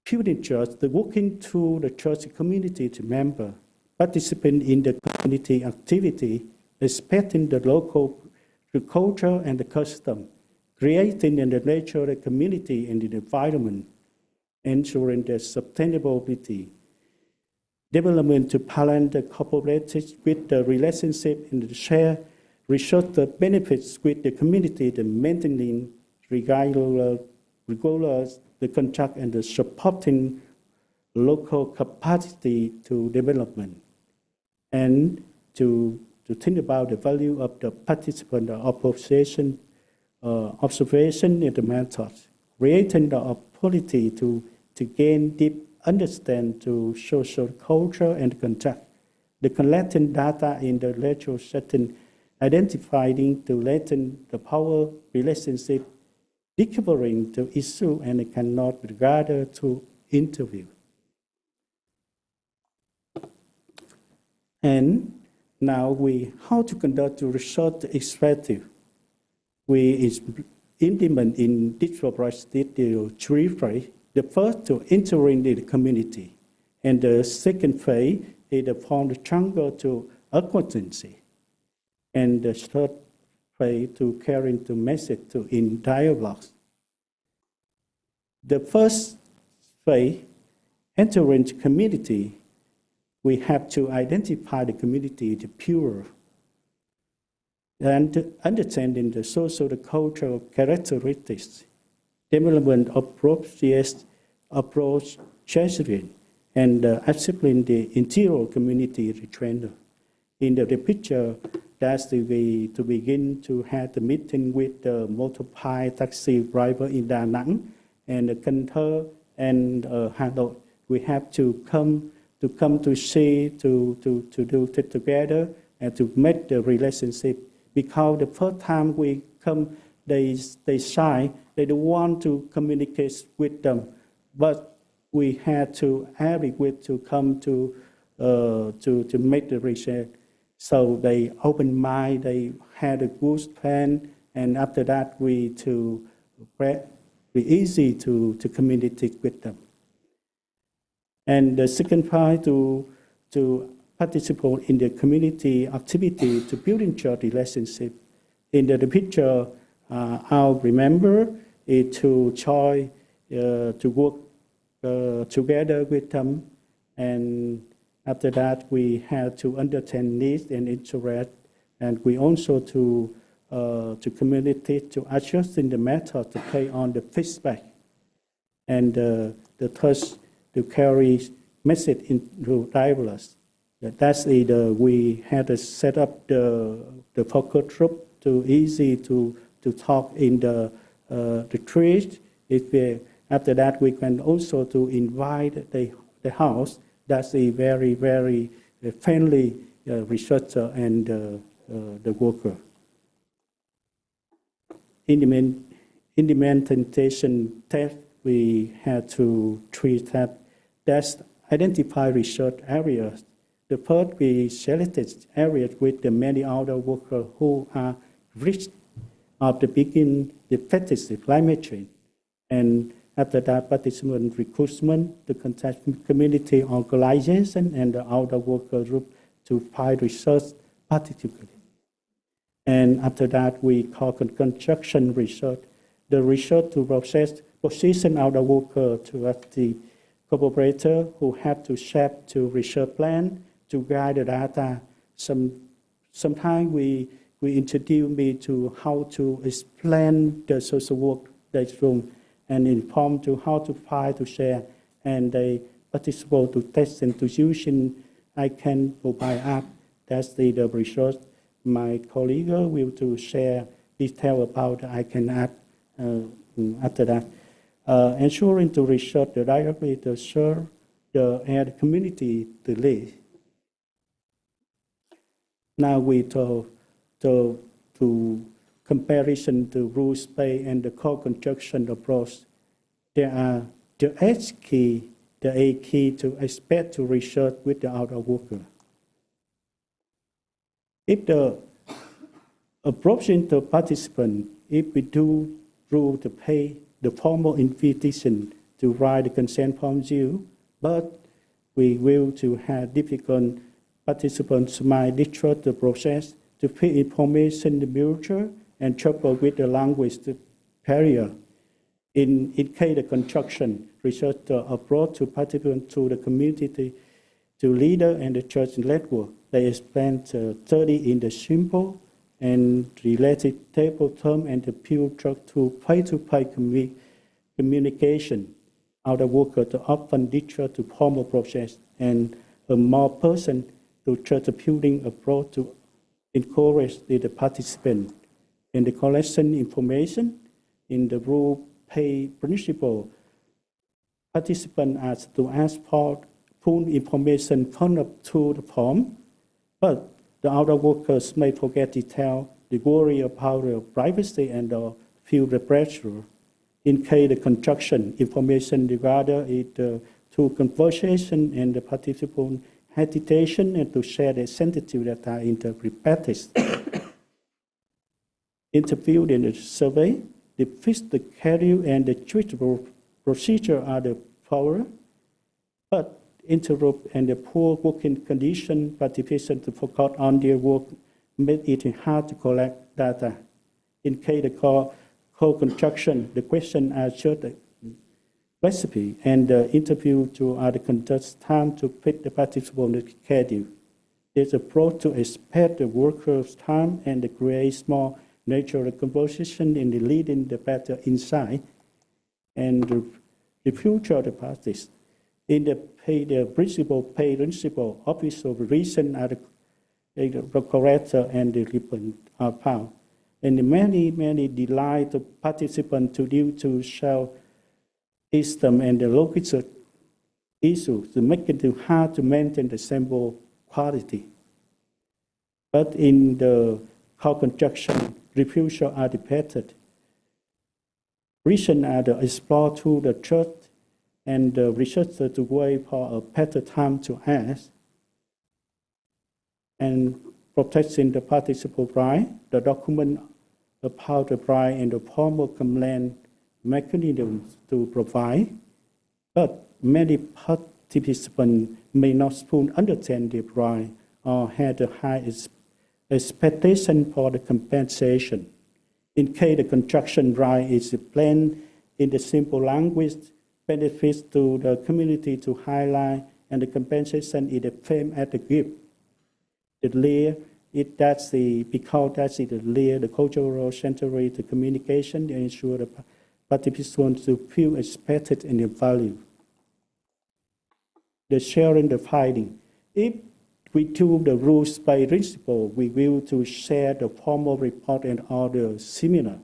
S10: Building trust, the working through the trust community to member, participant in the community activity, respecting the local the culture and the custom, creating in the nature the community and the environment, ensuring the sustainability, development to balance the cooperative with the relationship and the share research the benefits with the community, the maintaining regular the contract and the supporting local capacity to development, and to think about the value of the participant observation in the method, creating the opportunity to gain deep understand to social culture and contract, the collecting data in the lecture setting, identifying to latent the power relationship, discovering the issue and cannot be regarded to interview. And now how to conduct the research effective. We implement in digital practice the 3 phases. The first to entering the community, and the second phase is to form the channel to acquaintance, and the third phase to carrying the message to in dialogues. The first phase, entering the community, we have to identify the community, the pure, and understanding the social, the cultural characteristics, development approach changing, and accepting the interior community trainer. In the picture, that's the way to begin to have the meeting with the motorbike taxi driver in Da Nang and the Cần and Hanoi. We have to come to see, to do it together and to make the relationship. Because the first time we come, they shy, they don't want to communicate with them. But we had to adequate to come to make the research. So they open mind, they had a good plan, and after that we easy to communicate with them. And the second part to participate in the community activity to building trust relationship. In the picture, I'll remember it to try to work together with them, and after that we had to understand needs and interest, and we also to communicate to adjust in the method to pay on the feedback, and the third to carry message into dialogues. That's we had to set up the focus group to easy to talk in the trees. After that, we can also to invite the house. That's a very, very friendly researcher and the worker. Implementation test, we had to treat that. That's identify research areas. The first, we selected areas with the many other workers who are rich of the begin the practice of climate change. And after that, participant recruitment, the contact community organization, and the outer worker group to find research particularly. And after that, we call construction research. The research to position outer worker to the collaborator who have to shape to research plan to guide the data. Sometimes we introduce me to how to explain the social work that's room and inform to how to find, to share, and they participate to test and to using ICANN mobile app. That's the research. my colleague will to share detail about. I can add after that. Ensuring to research the directly to serve the community to live. Now we to comparison to rules-based and the co-construction approach. There are the H key, the A key to expect to research with the outer worker. If the approach into participant, if we do rule to pay the formal invitation to write the consent form due, but we will to have difficult participants might distrust the process to fill information in the future and trouble with the language barrier. In case the construction, research approach to participants to the community, to leader and the church network. They explain 30 in the simple and related table term and the pure truck to face-to-face communication. Outer worker to often distrust to formal process and a more person to church building approach to encourage the participant in the collection information in the rule pay principle. Participants are to ask for full information come up to the form, but the outer workers may forget detail, the worry about the privacy and feel the pressure. In case the construction information regarding it to conversation and the participant hesitation and to share the sensitive data in the practice. Interviewed in the survey, the fixed schedule and the treatable procedure are the power, but interrupt and the poor working condition, participants to focus on their work made it hard to collect data. In case the co-construction, the question are just the recipe and the interview to other conduct time to fit the participant schedule. There's approach to expect the workers' time and to create small natural composition in the leading the better insight and the future of the practice. In the principle, official reason are the correct and the ribbon are found. And many delight the participants to due to shell system and the local issues to make it hard to maintain the sample quality. But in the co-construction, refusal are debated. Reason are the explore to the church and the researcher to wait for a better time to ask. And protecting the participant right, the document about the right and the formal complaint mechanisms to provide. But many participants may not fully understand the right or had a high expectation for the compensation. In case the construction right is explained in the simple language, benefits to the community to highlight, and the compensation is the same as the gift. The layer, because that's the layer, the cultural century, the communication, they ensure the participants to feel expected and value. The sharing the finding. If we do the rules-based principle, we will to share the formal report and other similar.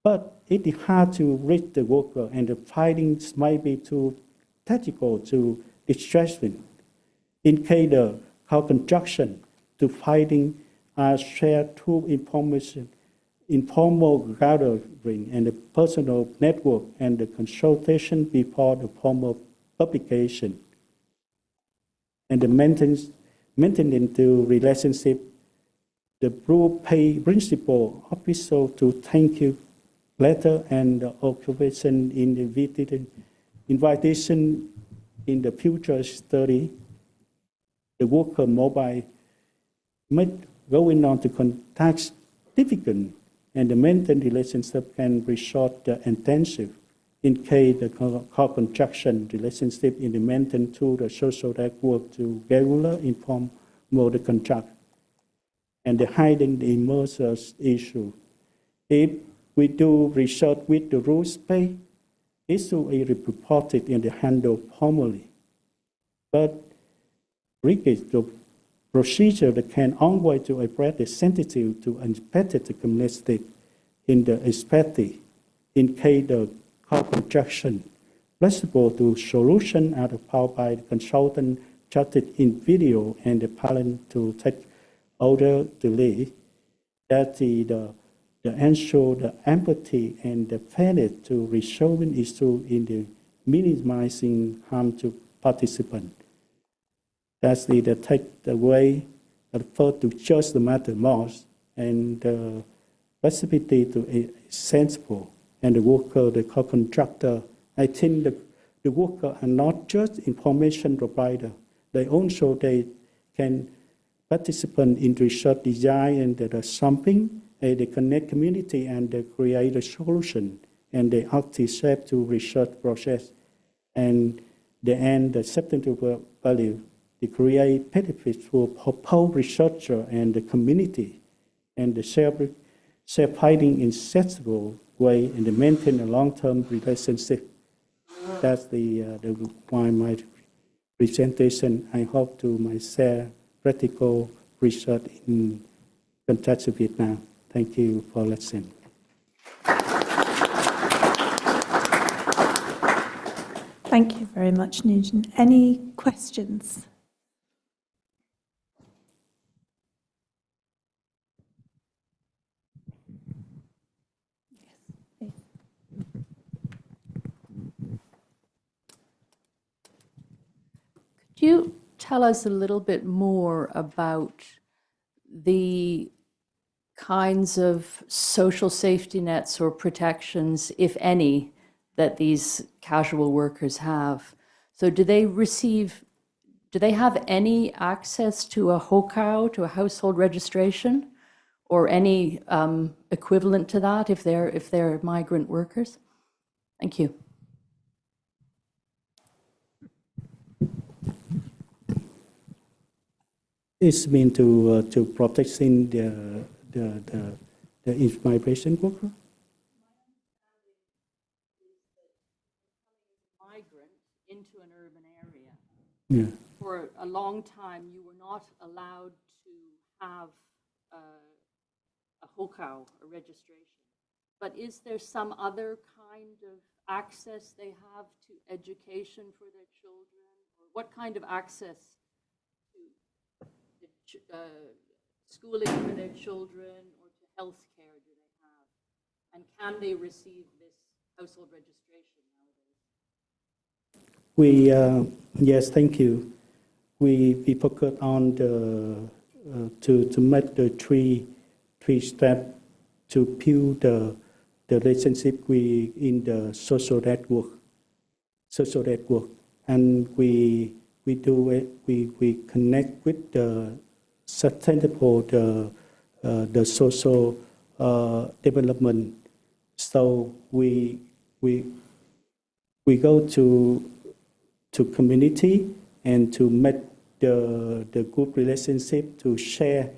S10: But it is hard to reach the worker, and the findings might be too technical, too distressing. In case the co-construction, the findings are shared through information, informal gathering, and the personal network, and the consultation before the formal publication. And the maintenance the relationship, the rule pay principle official to thank you letter and the occupation in the invitation in the future study, the worker mobile going on to contact difficult and the maintenance relationship can resort the intensive. In case the co-construction relationship in the maintenance to the social network to regular inform more the contract and the hiding the immersive issue. If we do research with the rules-based, issue is reported and handled formally. But procedure that can always to address the sensitive to unexpected community in the expected in case the co-construction flexible to solution are powered by the consultant chatted in video and the parent to take order delay that the ensure the empathy and the fairness to resolving issue in the minimizing harm to participant. That's the take the way first to judge the matter most and the flexibility to a sensible and the worker, the co-contractor. I think the worker are not just information provider. They also they can participate in research design and the something. They connect community and they create a solution and they activate to research process and the end the substantive value. They create benefits for both researcher and the community and the self-finding in sensible way and they maintain a long-term relationship. That's the why my presentation. I hope to my share practical research in context of Vietnam. Thank you for listening.
S8: Thank you very much, Nugent. Any questions?
S11: Could you tell us a little bit more about the kinds of social safety nets or protections, if any, that these casual workers have? So do they have any access to a hokau, to a household registration, or any equivalent to that if they're migrant workers? Thank you.
S10: It's mean to protecting the migration worker.
S11: Migrant into an urban area.
S10: Yeah.
S11: For a long time, you were not allowed to have a hokau, a registration. But is there some other kind of access they have to education for their children? Or what kind of access to schooling for their children or to health care do they have? And can they receive this household registration nowadays?
S10: Yes, thank you. We focus on to make the three steps to build the relationship in the social network, and we do it. We connect with the sustainable the social development. So we go to community and to make the good relationship, to share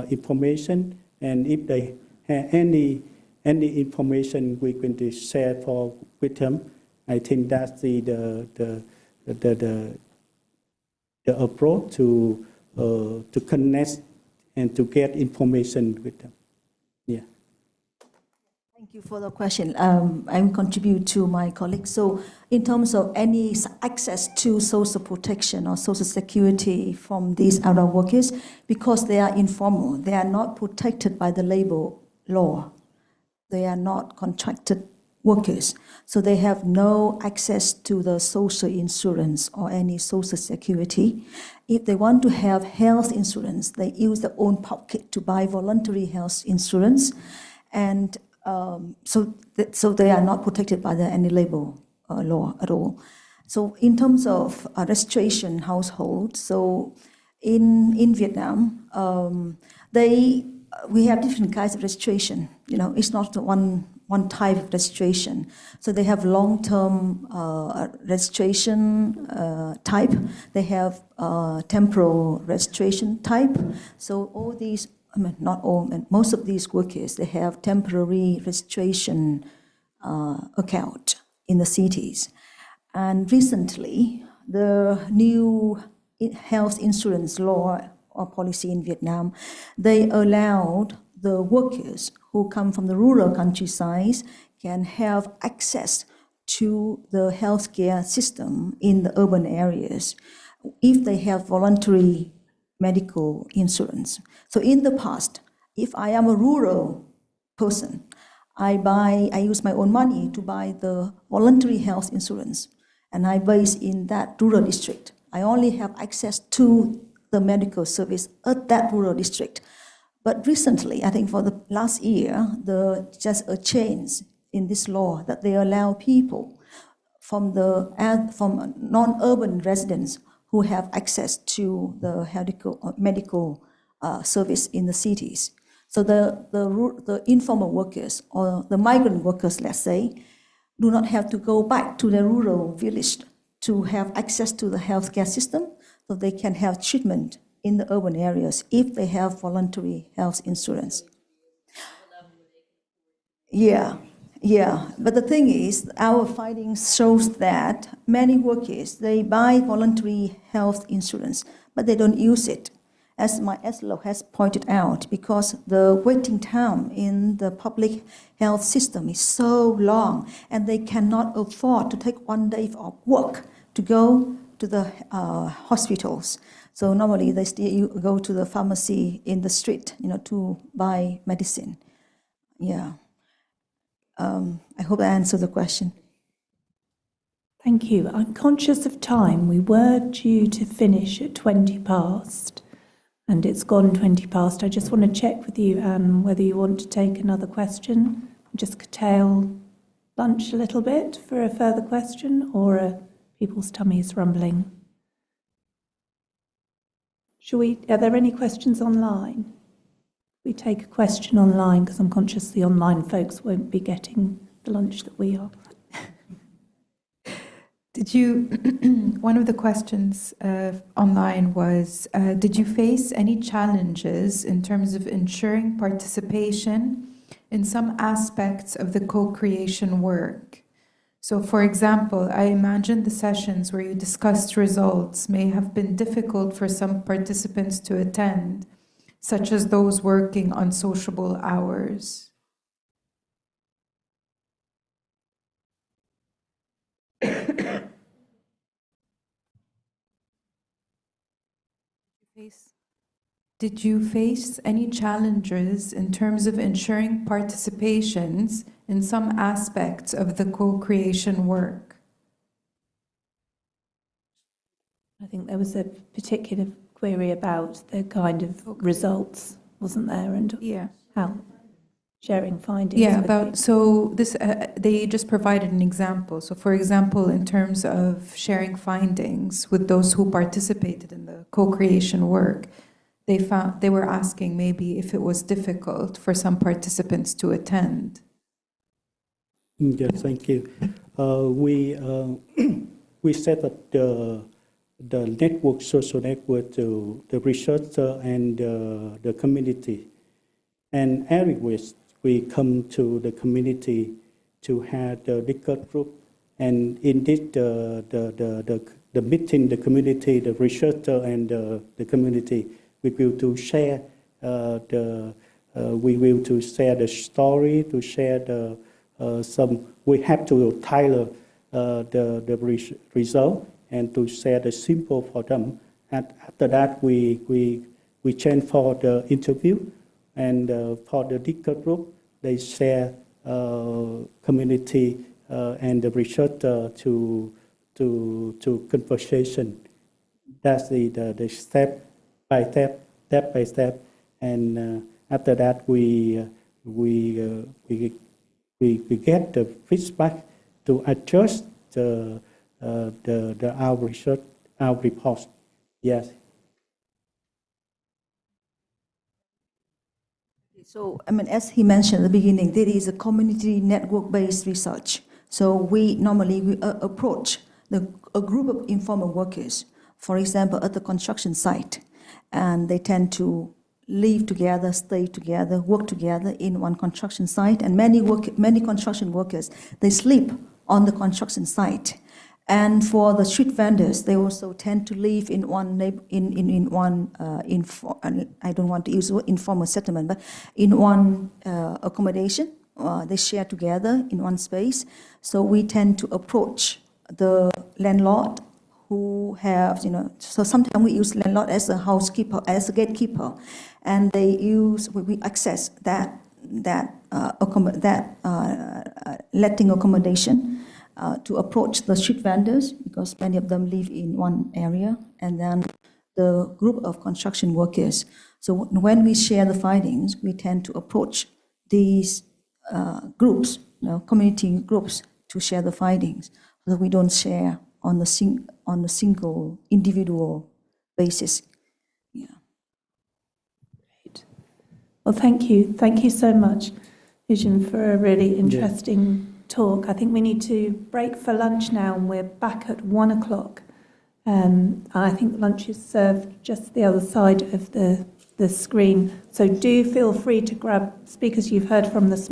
S10: information, and if they have any information we can share with them. I think that's the approach to connect and to get information with them. Yeah.
S1: Thank you for the question. I will contribute to my colleagues. So in terms of any access to social protection or social security from these other workers, because they are informal, they are not protected by the labor law. They are not contracted workers. So they have no access to the social insurance or any social security. If they want to have health insurance, they use their own pocket to buy voluntary health insurance. And so they are not protected by any labor law at all. So in terms of registration household, so in Vietnam, we have different kinds of registration. It's not one type of registration. So they have long-term registration type. They have temporal registration type. So all these, not all, most of these workers, they have temporary registration account in the cities. And recently, the new health insurance law policy in Vietnam. They allowed the workers who come from the rural countryside can have access to the healthcare system in the urban areas if they have voluntary medical insurance. So in the past, if I am a rural person, I use my own money to buy the voluntary health insurance, and I base in that rural district. I only have access to the medical service at that rural district. But recently, I think for the last year, just a change in this law that they allow people from non-urban residents who have access to the medical service in the cities. So the informal workers or the migrant workers, let's say, do not have to go back to their rural village to have access to the healthcare system, so they can have treatment in the urban areas if they have voluntary health insurance. Yeah. But the thing is, our findings shows that many workers, they buy voluntary health insurance, but they don't use it. As my ESLO has pointed out, because the waiting time in the public health system is so long, and they cannot afford to take one day of work to go to the hospitals. So normally they still go to the pharmacy in the street, to buy medicine. Yeah. I hope I answered the question.
S8: Thank you. I'm conscious of time. We were due to finish at 20 past. And it's gone 20 past. I just want to check with you, Anne, whether you want to take another question, just curtail lunch a little bit for a further question, or are people's tummies rumbling? Are there any questions online? We take a question online, because I'm conscious the online folks won't be getting the lunch that we are.
S5: One of the questions online was, did you face any challenges in terms of ensuring participation in some aspects of the co-creation work? So, for example, I imagine the sessions where you discussed results may have been difficult for some participants to attend, such as those working on sociable hours. Did you face any challenges in terms of ensuring participations in some aspects of the co-creation work?
S8: I think there was a particular query about the kind of results, wasn't there, and how sharing findings.
S5: Yeah, they just provided an example. So, for example, in terms of sharing findings with those who participated in the co-creation work, they were asking maybe if it was difficult for some participants to attend.
S10: Yes, thank you. We set up the network, social network, to the researcher and the community. And every week we come to the community to have the Discord group. And in this, the meeting, the community, the researcher and the community, we will to share we will to share the story, to share we have to tailor the result and to share the symbol for them. And after that, we change for the interview, and for the Discord group, they share community and the researcher to conversation. That's the step by step, and after that we get the feedback to adjust our research, our report. Yes.
S1: So, as he mentioned at the beginning, there is a community network-based research. So we normally approach a group of informal workers, for example, at the construction site, and they tend to live together, stay together, work together in one construction site. And many construction workers, they sleep on the construction site. And for the street vendors, they also tend to live in one I don't want to use the word informal settlement, but in one accommodation. They share together in one space. So we tend to approach the landlord who have, so sometimes we use landlord as a housekeeper, as a gatekeeper, and we access that letting accommodation to approach the street vendors, because many of them live in one area, and then the group of construction workers. So when we share the findings, we tend to approach these groups, community groups, to share the findings, so that we don't share on the single individual basis. Yeah.
S8: Great. Well, thank you. Thank you so much, Vision, for a really interesting talk. I think we need to break for lunch now, and we're back at 1 o'clock. I think lunch is served just the other side of the screen. So do feel free to grab speakers you've heard from this